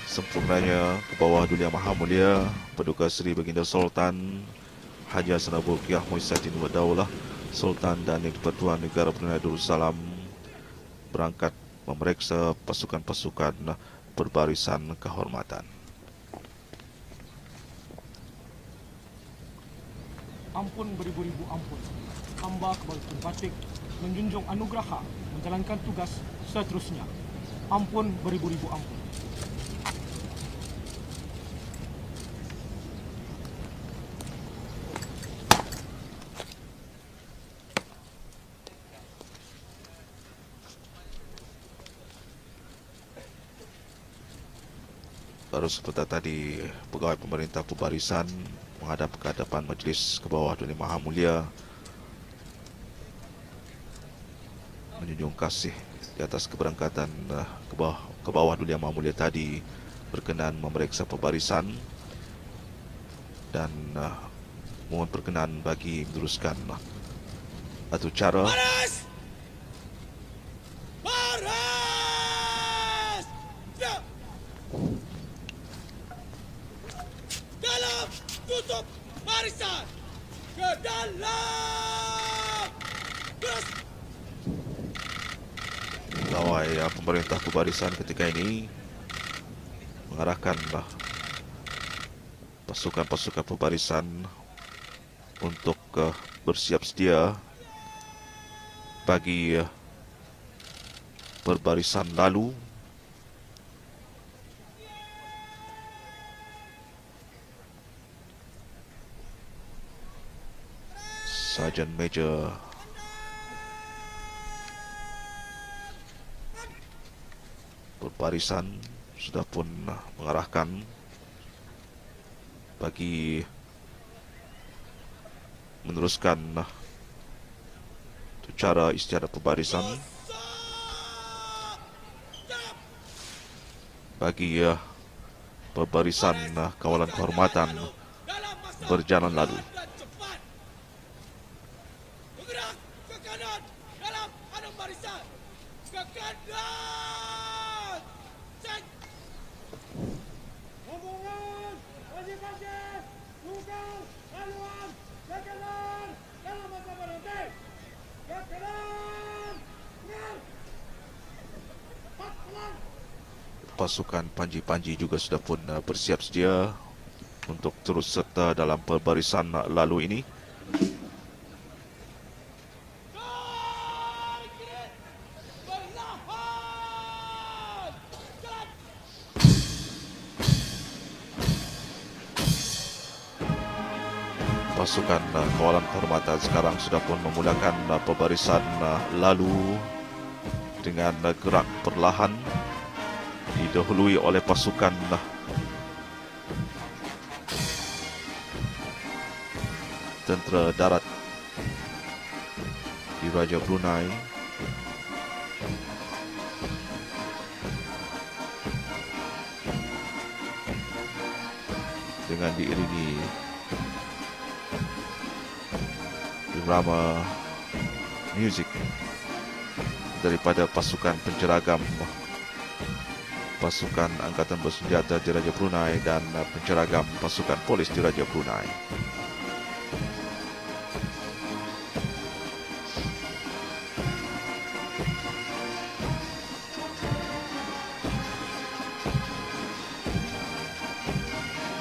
sempurnanya ke bawah Duli Yang Maha Mulia Paduka Seri Baginda Sultan Haji Hassanal Bolkiah Muizzaddin Wadaulah Sultan dan Di-Pertuan Negara Brunei Darussalam berangkat memeriksa pasukan-pasukan berbarisan kehormatan. Ampun beribu-ribu ampun. Hamba Kebalutan Batik menjunjung anugerah menjalankan tugas seterusnya. Ampun beribu-ribu ampun. Baru sebentar tadi pegawai pemerintah pembarisan menghadap ke hadapan majlis ke bawah Duli Yang Maha Mulia menjunjung kasih di atas keberangkatan ke bawah Duli Yang Maha Mulia tadi berkenan memeriksa pembarisan dan mohon perkenan bagi meneruskan atau cara. Baris! Baris! Siap! Dalam tutup barisan! Ke dalam! Terus! Pegawai pemerintah pembarisan ketika ini mengarahkan pasukan-pasukan pembarisan untuk bersiap sedia bagi perbarisan lalu. Sarjan Major perbarisan sudah pun mengarahkan bagi meneruskan cara istiadat pembarisan bagi perbarisan kawalan kehormatan Dalam masa berjalan lalu. dan cepat! Bergerak ke kanan dalam enam barisan! Ke kanan! Set! Rombongan wajib-wajib tunggal laluan ke kanan dalam masa berhenti. Ke kanan! Benar! Cepat pulang! Pasukan Panji-Panji juga sudah pun bersiap sedia untuk terus serta dalam perbarisan lalu ini. Tarik! Perlahan! Cepat! Pasukan kawalan kehormatan sekarang sudah pun memulakan pembarisan lalu dengan gerak perlahan, didahului oleh pasukan tentera darat di Raja Brunei. Dengan diiringi irama muzik daripada pasukan penceragam pasukan angkatan bersenjata di Raja Brunei dan penceragam pasukan polis di Raja Brunei.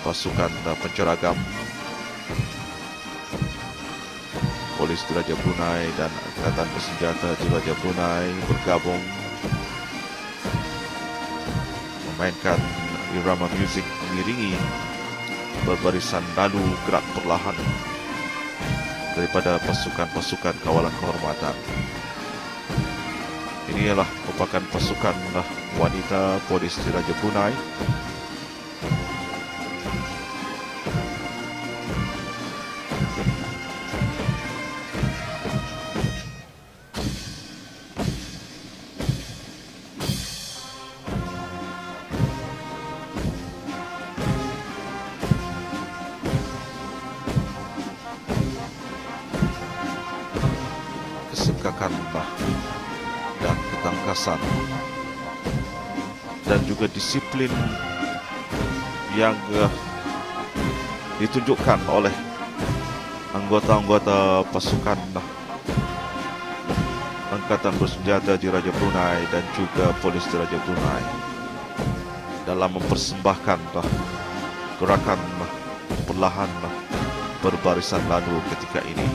Pasukan penceragam polis di Raja Brunei dan angkatan bersenjata di Raja Brunei bergabung memainkan irama muzik mengiringi berbarisan lalu gerak perlahan daripada pasukan-pasukan kawalan kehormatan. Ini ialah merupakan pasukan wanita polis di Raja Brunei. Kesengkakan dan ketangkasan dan juga disiplin yang ditunjukkan oleh anggota-anggota pasukan angkatan bersenjata di Raja Brunei dan juga polis di Raja Brunei dalam mempersembahkan gerakan perlahan berbarisan lalu ketika ini.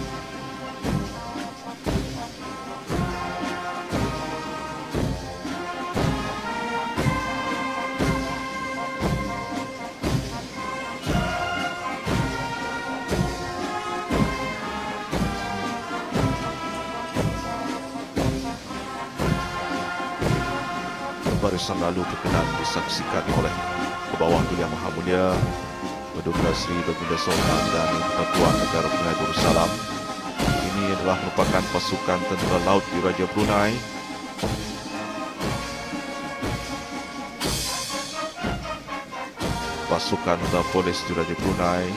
Barisan lalu berkenan disaksikan oleh ke bawah Duli Yang Maha Mulia Paduka Sri Baginda Sultan dan Persatuan Negara Brunei Darussalam. Ini adalah merupakan pasukan tentera laut di Raja Brunei. Pasukan polis di Raja Brunei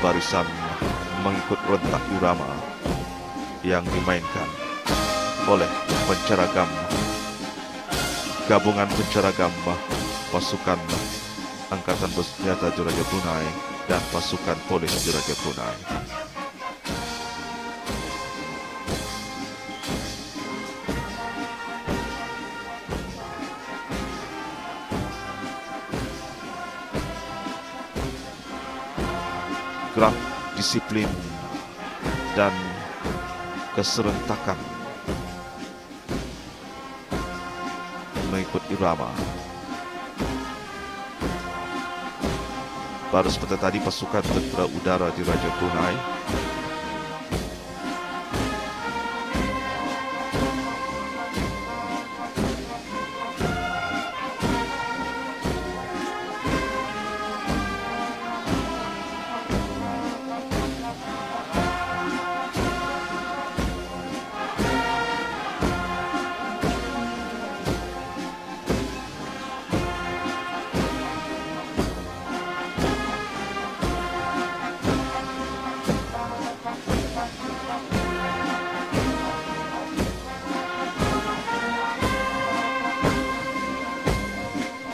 berbarisan mengikut rentak irama yang dimainkan oleh penceragam gabungan penceragam pasukan Angkatan Bersenjata Diraja Brunei dan pasukan polis Diraja Brunei. Gerak disiplin dan keserentakan mengikut irama. Baru seperti tadi pasukan tentera udara Diraja Brunei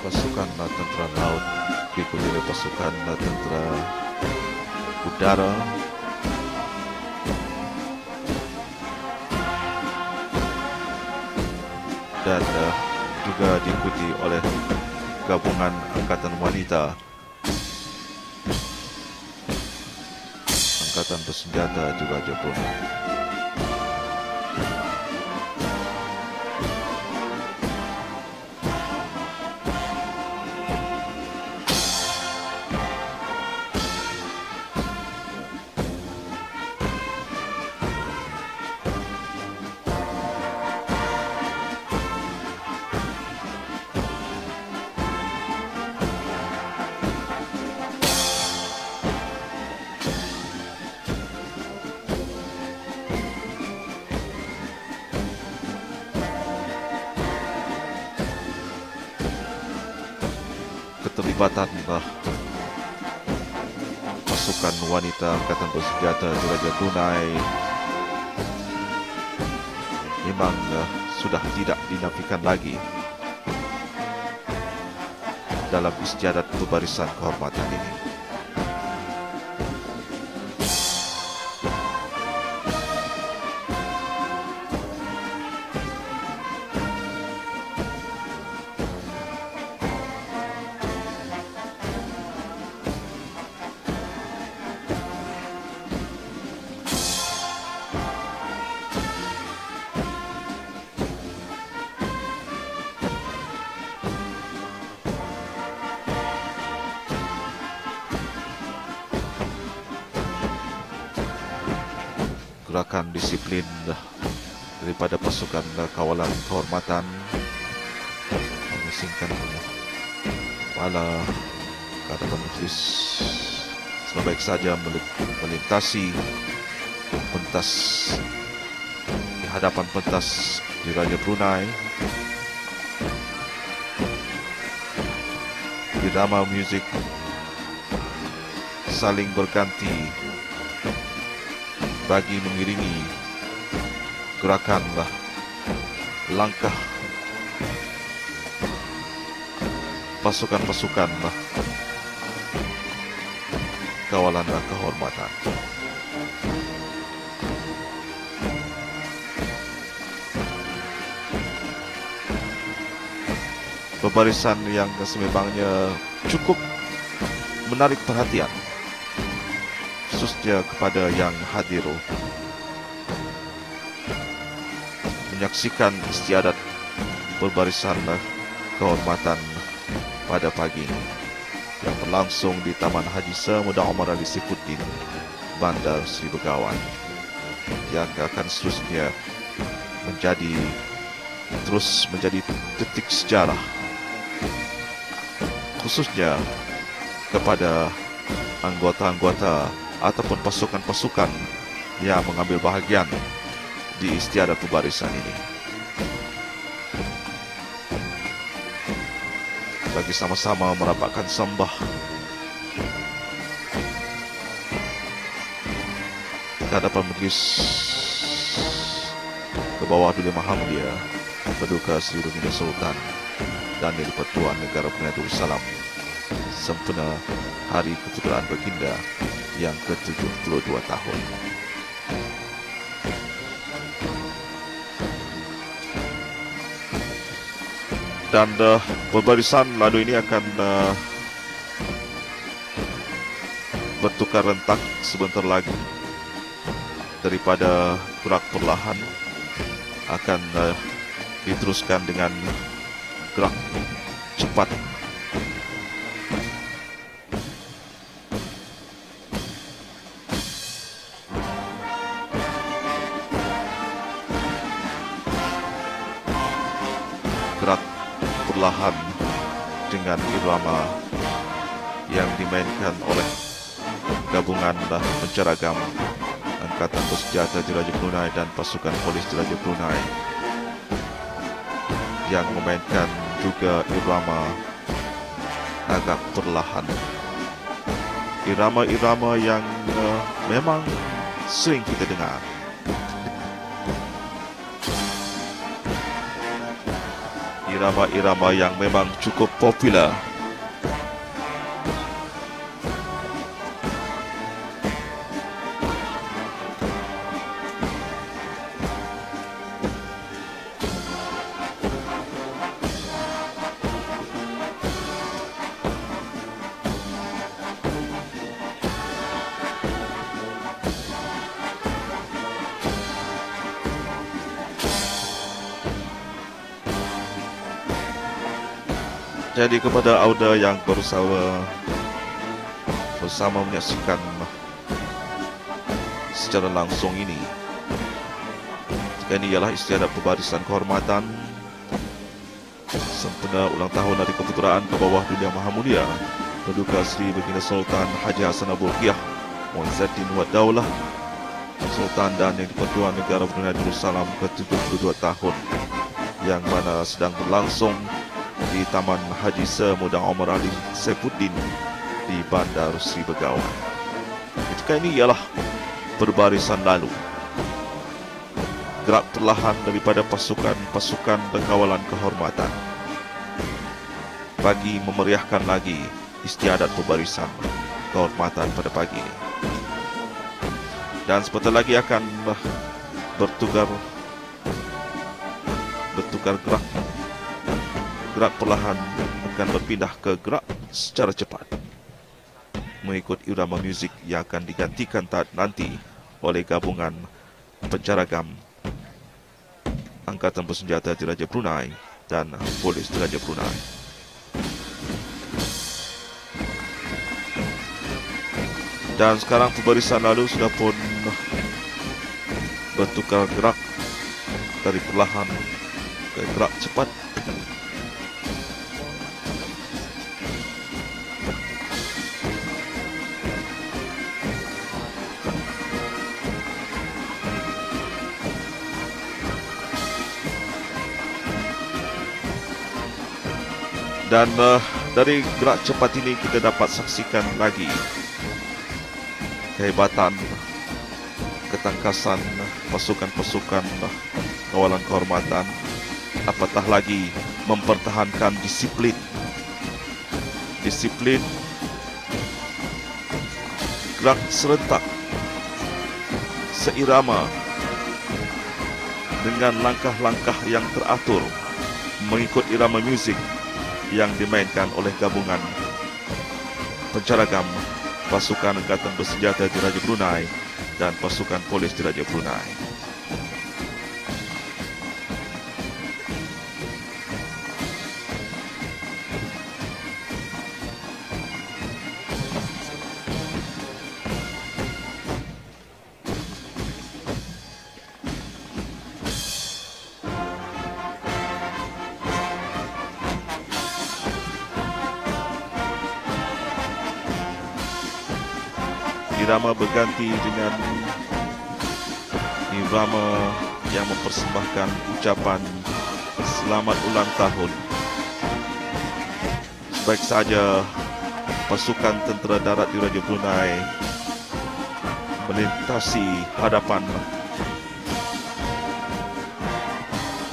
pasukan tentera laut diikuti oleh pasukan tentera udara dan juga diikuti oleh gabungan Angkatan Wanita Angkatan Bersenjata Diraja Brunei. Keterlibatan pasukan wanita Angkatan Bersenjata Diraja Brunei memang sudah tidak dinafikan lagi dalam istiadat pembarisan kehormatan ini. Gerakan disiplin daripada pasukan kawalan kehormatan memusingkan kepala Kadar Majlis sebaik saja melintasi pentas di hadapan pentas Diraja Brunei. Irama muzik saling berganti bagi mengiringi gerakan langkah pasukan-pasukan kawalan kehormatan. Pembarisan yang sememangnya cukup menarik perhatian, khususnya kepada yang hadir menyaksikan istiadat berbarisan kehormatan pada pagi ini yang berlangsung di Taman Haji Semudah Omar Ali Saifuddin, Bandar Seri Begawan, yang akan seterusnya terus menjadi titik sejarah, khususnya kepada anggota-anggota ataupun pasukan-pasukan yang mengambil bahagian di istiadat pembarisan ini. Bagi sama-sama merapatkan sembah ke hadapan Majlis ke bawah Duli Yang Maha Mulia Paduka Seri Baginda Sultan dan Yang di-Pertuan Negara Brunei Darussalam sempena Hari Keputeraan Baginda yang ke-72 tahun. Dan pembarisan lalu ini akan bertukar rentak sebentar lagi. Daripada gerak perlahan akan diteruskan dengan gerak cepat. Gerak perlahan dengan irama yang dimainkan oleh gabungan penceragam Angkatan Bersenjata Diraja Brunei dan pasukan polis Diraja Brunei yang memainkan juga irama agak perlahan. Irama-irama yang memang sering kita dengar. Irama-irama yang memang cukup popular. Jadi kepada auda yang bersama menyaksikan secara langsung ini ialah istiadat pembarisan kehormatan sempena ulang tahun Hari Keputeraan ke bawah Duli Yang Maha Mulia Paduka Seri Baginda Sultan Haji Hassanal Bolkiah Muizzaddin Wad Daulah Sultan dan Yang di-Pertuan Negara Brunei Darussalam ke-72 tahun yang mana sedang berlangsung di Taman Haji Semudang Omar Ali Saifuddin di Bandar Seri Begawan. Ketika ini ialah perbarisan lalu. Gerak perlahan daripada pasukan-pasukan berkawalan kehormatan bagi memeriahkan lagi istiadat pembarisan kehormatan pada pagi ini. Dan sebentar lagi akan bertukar gerak. Gerak perlahan akan berpindah ke gerak secara cepat mengikut irama muzik yang akan digantikan nanti oleh gabungan penceragam Angkatan Bersenjata Diraja Brunei dan Polis Diraja Brunei. Dan sekarang pembarisan lalu sudah pun bertukar gerak dari perlahan ke gerak cepat. Dan dari gerak cepat ini kita dapat saksikan lagi kehebatan, ketangkasan pasukan-pasukan kawalan kehormatan, apatah lagi mempertahankan disiplin, gerak serentak, seirama dengan langkah-langkah yang teratur mengikut irama muzik yang dimainkan oleh gabungan penceragam pasukan Angkatan Bersenjata Diraja Brunei dan pasukan polis Diraja Brunei. Irama berganti dengan irama yang mempersembahkan ucapan selamat ulang tahun. Baik saja pasukan tentera darat Diraja Brunei melintasi hadapan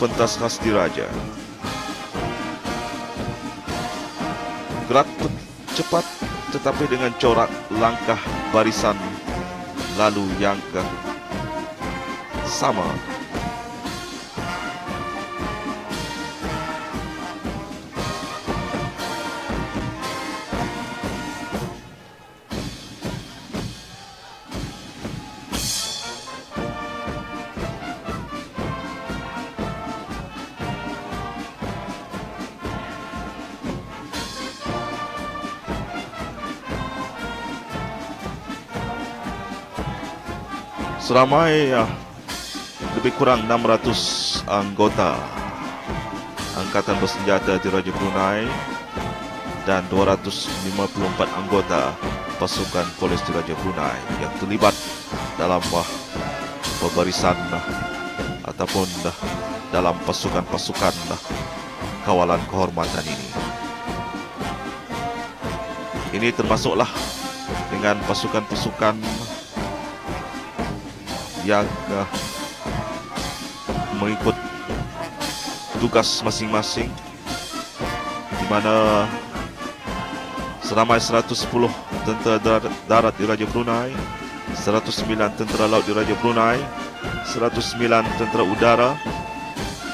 pentas khas diraja. Gerak cepat tetapi dengan corak langkah barisan lalu yang sama. Seramai lebih kurang 600 anggota Angkatan Bersenjata Diraja Brunei dan 254 anggota pasukan polis Diraja Brunei yang terlibat dalam pembarisan ataupun dalam pasukan-pasukan kawalan kehormatan ini. Ini termasuklah dengan pasukan-pasukan yang mengikut tugas masing-masing, di mana seramai 110 tentera darat Diraja Brunei, 109 tentera laut Diraja Brunei, 109 tentera udara,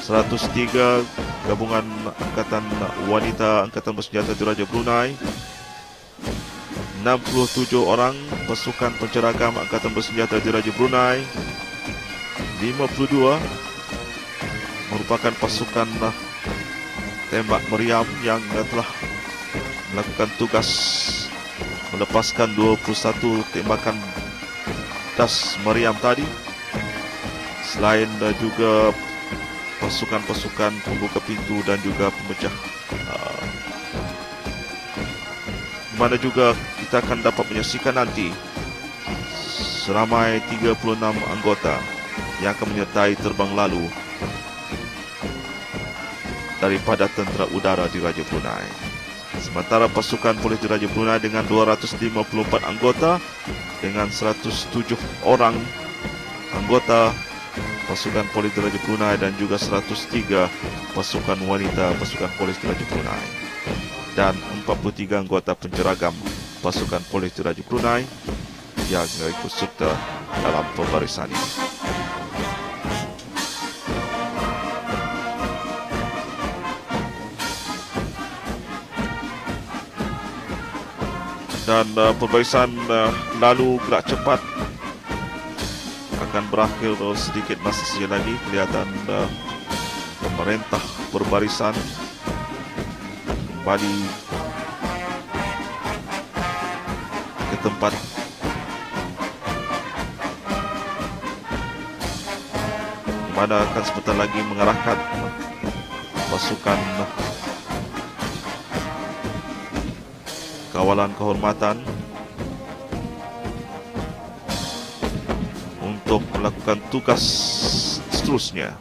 103 gabungan angkatan wanita Angkatan Bersenjata Diraja Brunei, 67 orang pasukan penceragam Angkatan Bersenjata Diraja Brunei, 52 merupakan pasukan tembak meriam yang telah melakukan tugas melepaskan 21 tembakan das meriam tadi. Selain juga pasukan-pasukan pembuka pintu dan juga pemecah, mana juga kita akan dapat menyaksikan nanti seramai 36 anggota yang akan menyertai terbang lalu daripada tentera udara Diraja Brunei. Sementara pasukan polis Diraja Brunei dengan 254 anggota dengan 107 orang anggota pasukan polis Diraja Brunei dan juga 103 pasukan wanita pasukan polis Diraja Brunei dan 43 anggota penceragam pasukan polis Diraja Brunei yang ikut serta dalam pembarisan ini. Dan pembarisan lalu gerak cepat akan berakhir sedikit masa saja lagi. Kelihatan pemerintah berbarisan kembali ke tempat di mana akan sebentar lagi mengarahkan pasukan kawalan kehormatan untuk melakukan tugas seterusnya.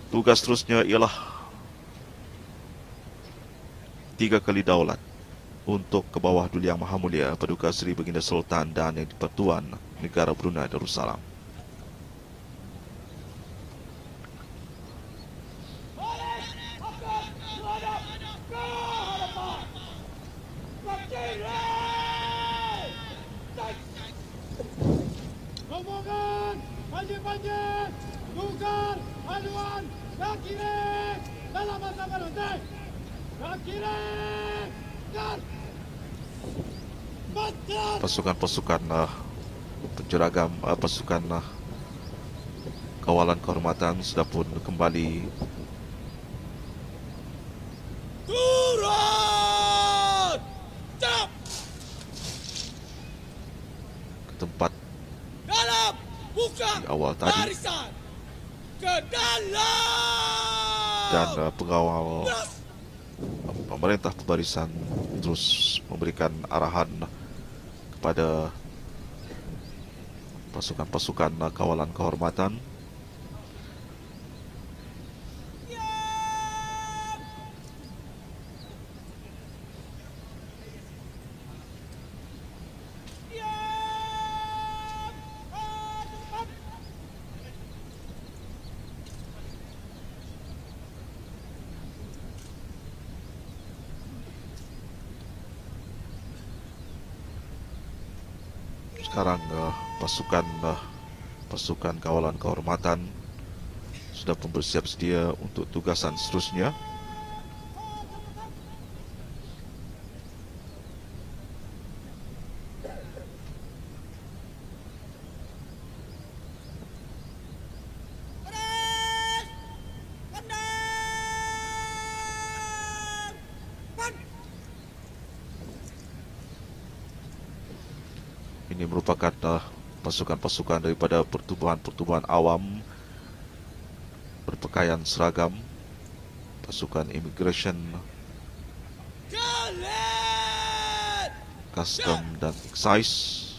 Tugas seterusnya ialah 3 kali daulat untuk ke bawah Duli Yang Maha Mulia Paduka Seri Baginda Sultan dan Yang di-Pertuan Negara Brunei Darussalam. Rombongan, maju-maju, tukar, haluan, ke kiri, dalam masa berhenti, ke kiri, kan, betul. Pasukan-pasukan penceragam, pasukan kawalan kehormatan sudah pun kembali Turun, cepat, ke tempat dalam, buka di awal tadi. barisan, ke dalam, Dan pengawal Terus. pemerintah pembarisan terus memberikan arahan kepada pasukan-pasukan kawalan kehormatan Sekarang pasukan kawalan kehormatan sudah pun bersiap sedia untuk tugasan seterusnya. Ini merupakan pasukan-pasukan daripada pertubuhan-pertubuhan awam berpakaian seragam, pasukan immigration, Khalid! custom dan excise.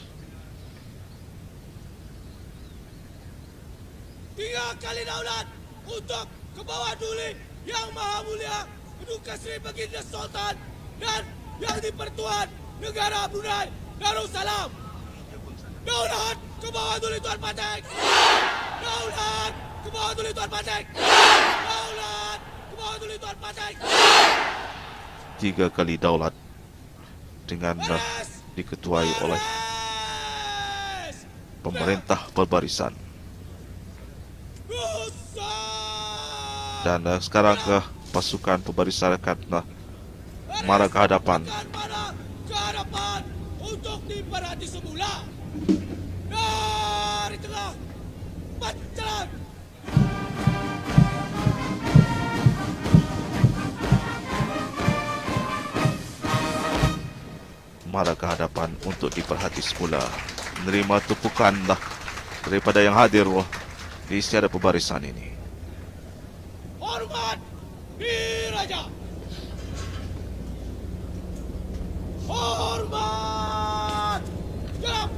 3 kali daulat untuk ke bawah duli Yang Maha Mulia Paduka Seri Baginda Sultan dan Yang di-Pertuan Negara Brunei Darussalam. Daulat ke bawah duli Tuan Patek. Daulat ke bawah duli Tuan Patek. Daulat ke bawah duli Tuan Patek. 3 kali daulat dengan diketuai oleh Baris! pemerintah perbarisan. Pusat! Dan sekarang pasukan perbarisan akan marah ke hadapan. Marah ke hadapan untuk diperhati semula. Dari tengah, berjalan. Marah ke hadapan untuk diperhati semula. Menerima tupukan daripada yang hadir di istiadat perbarisan ini. Hormat Diraja. Hormat. Gerak.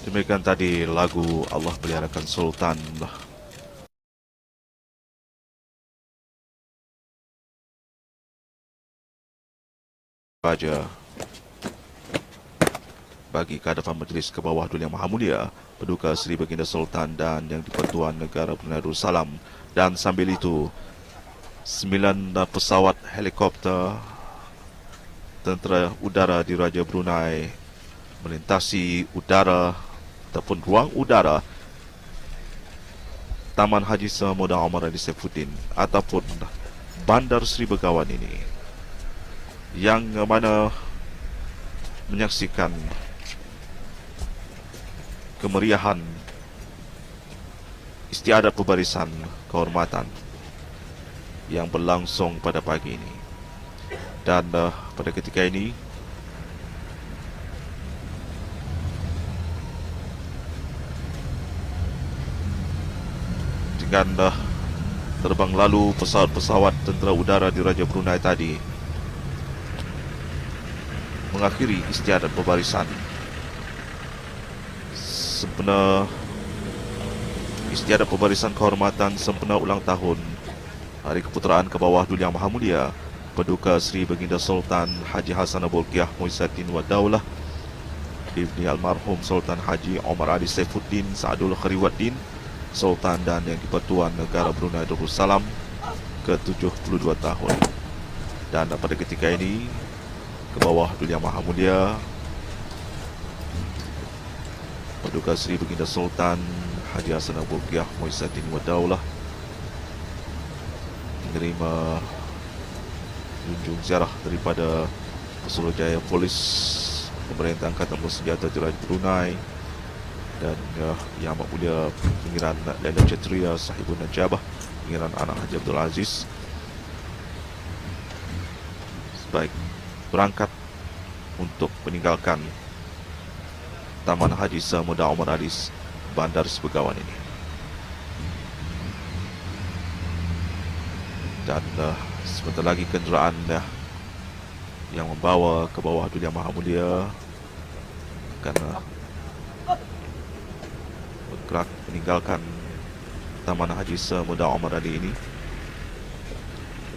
Demikian tadi lagu Allah Peliharakan Sultan. Raja bagi kehadapan Majlis ke bawah Duli Yang Maha Mulia Paduka Seri Baginda Sultan dan Yang di-Pertuan Negara Brunei Darussalam. Dan sambil itu 9 pesawat helikopter tentera udara di Raja Brunei melintasi udara ataupun ruang udara Taman Haji Samuda Omar Ali Saifuddin ataupun Bandar Seri Begawan ini, yang mana menyaksikan kemeriahan istiadat perbarisan kehormatan yang berlangsung pada pagi ini. Dan pada ketika ini dengan terbang lalu pesawat-pesawat tentera udara di Raja Brunei tadi mengakhiri istiadat perbarisan sempena istiadat perbarisan kehormatan sempena ulang tahun Hari Keputeraan ke bawah Duli Yang Maha Mulia Paduka Seri Baginda Sultan Haji Hassanal Bolkiah Muizzaddin Wad Daulah Ibni Almarhum Sultan Haji Omar Ali Saifuddin Saadul Khariwaddin Sultan dan Yang di-Pertuan Negara Brunei Darussalam ke-72 tahun. Dan pada ketika ini ke bawah Duli Yang Maha Mulia Paduka Seri Baginda Sultan Haji Hassanah Bolkiah Muizzaddin Wadaulah menerima junjung ziarah daripada Pesuruhjaya Polis Pemerintah Angkatan Bersenjata Diraja Brunei dan Yang Amat Mulia Pangeran Laila Chatria Sahibul Najabah, Pangeran Anak Haji Abdul Aziz, sebaik berangkat untuk meninggalkan Taman Haji Samuda Omar Ali Bandar Sebegawan ini. Dan sebentar lagi kenderaan yang membawa ke bawah Duli Yang Maha Mulia akan bergerak meninggalkan Taman Haji Samuda Omar Ali ini,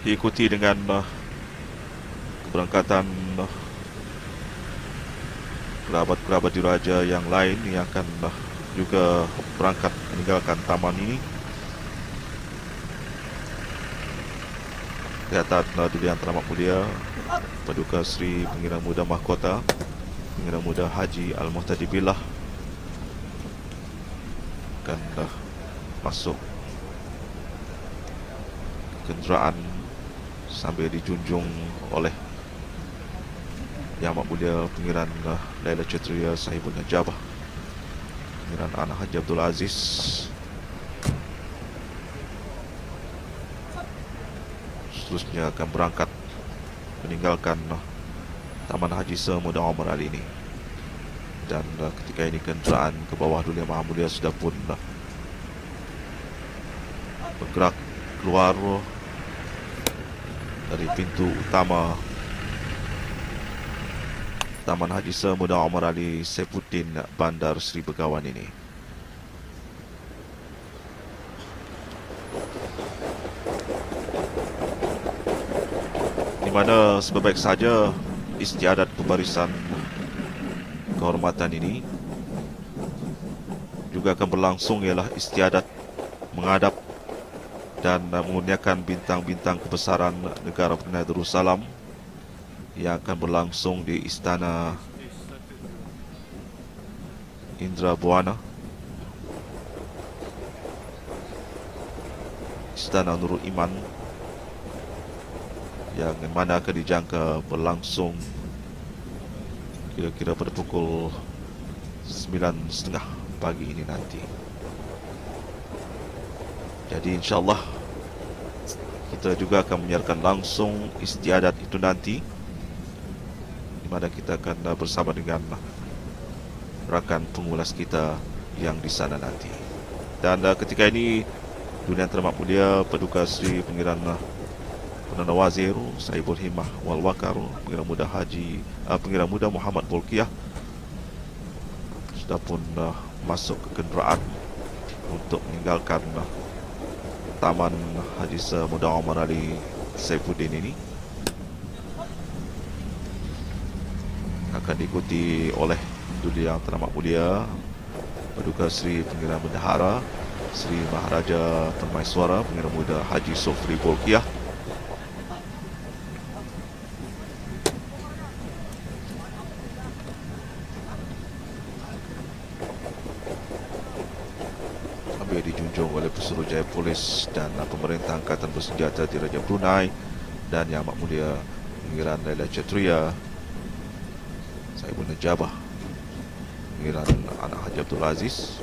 diikuti dengan keberangkatan kerabat-kerabat diraja yang lain yang akan juga berangkat meninggalkan taman ini. Kelihatan Duli Yang Teramat Mulia Paduka Seri Pangeran Muda Mahkota Pangeran Muda Haji Al-Muhtadi Billah akan masuk kenderaan sambil dijunjung oleh Yang Amat Mulia Pangeran Laila Chatria Sahibul Najabah, Pangeran Anak Haji Abdul Aziz. Seterusnya akan berangkat meninggalkan Taman Haji Samuda Omar Ali ini. Dan ketika ini kenderaan ke bawah Duli Yang Maha Mulia sudah pun bergerak keluar dari pintu utama Taman Haji Samuda Omar Ali Saifuddin Bandar Seri Begawan ini. Di mana sebaik saja istiadat pembarisan kehormatan ini juga akan berlangsung, ialah istiadat menghadap dan mengurniakan bintang-bintang kebesaran negara Brunei Darussalam yang akan berlangsung di Istana Indra Buana, Istana Nurul Iman, yang mana akan dijangka berlangsung kira-kira pada pukul 9.30 pagi ini nanti. Jadi insyaAllah kita juga akan menyiarkan langsung istiadat itu nanti, di mana kita akan bersama dengan rakan pengulas kita yang di sana nanti. Dan ketika ini Duli Yang Teramat Mulia Paduka Seri Pangeran Perdana Wazir Sahibul Himmah wal Waqar Pangeran Muda Pangeran Muda Muhammad Bolkiah sudah pun masuk ke kenderaan untuk meninggalkan Taman Haji Samuda Omar Ali Saifuddin ini. Akan diikuti oleh Duli Yang Teramat Mulia Paduka Seri Pangeran Bendahara Seri Maharaja Permaiswara Pangeran Muda Haji Sofri Bolkiah, dijunjung oleh Pesuruhjaya Polis dan Pemerintah Angkatan Bersenjata Diraja Brunei dan Yang Amat Mulia Pangeran Laila Chatria Sahibul Najabah, Pangeran Anak Haji Abdul Aziz.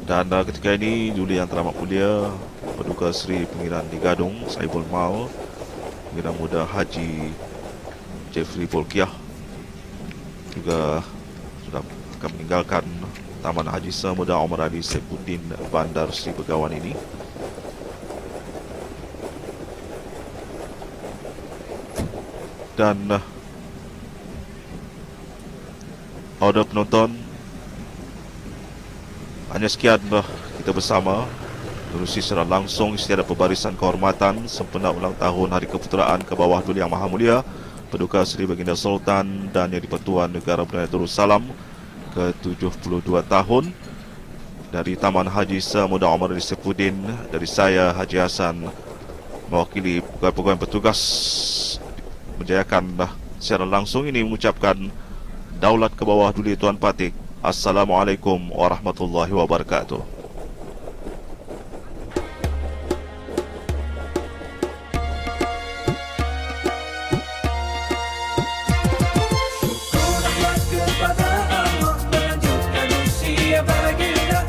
Dan ketika ini Duli Yang Teramat Mulia Paduka Seri Pangeran di Gadung Sahibul Mal Pangeran Muda Haji Jeffrey Bolkiah juga sudah akan meninggalkan Taman Haji Samuda Omar Ali Saifuddin Bandar Seri Begawan ini. Dan order penonton, hanya sekian kita bersama menerusi secara langsung istiadat pembarisan kehormatan sempena ulang tahun Hari Keputeraan ke bawah Duli Yang Maha Mulia Paduka Seri Baginda Sultan dan Yang di-Pertuan Negara Brunei Darussalam ke-72 tahun. Dari Taman Haji Samuda Omar Saifuddin, dari saya Haji Hasan mewakili pegawai-pegawai petugas menjayakan secara langsung ini mengucapkan Daulat ke bawah Duli Tuan Patik. Assalamualaikum warahmatullahi wabarakatuh.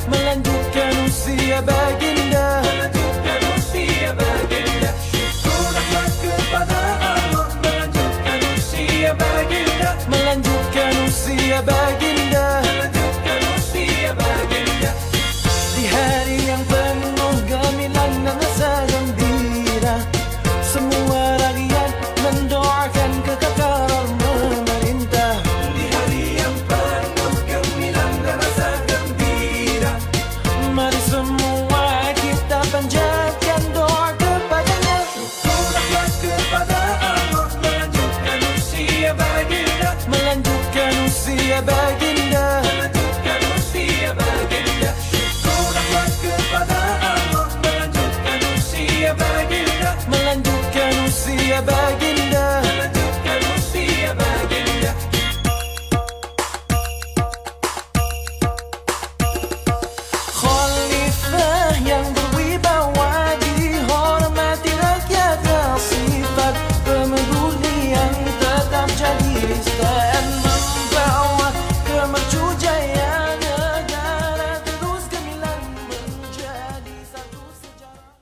Melanjutkan usia baginda, melanjutkan usia baginda. Syukurlah kepada Allah, melanjutkan usia baginda, melanjutkan usia baginda, melanjutkan usia baginda. Di hari yang penuh gemilang dan rasa gembira, semua rakyat mendoakan kekekalan memerintah. Di hari yang penuh gemilang dan rasa gembira, mari semua kita panjatkan doa kepadanya. Syukurlah kepada Allah, melanjutkan usia baginda, melanjutkan usia baginda, melanjutkan usia baginda. Syukurlah kepada Allah, melanjutkan usia baginda, melanjutkan usia baginda, melanjutkan usia baginda. Khalifah yang berwibawa dihormati rakyat, sifat pemeduli yang tetap jadi dan membawa kemerjujayaan negara terus gemilang menjadi satu sejarah.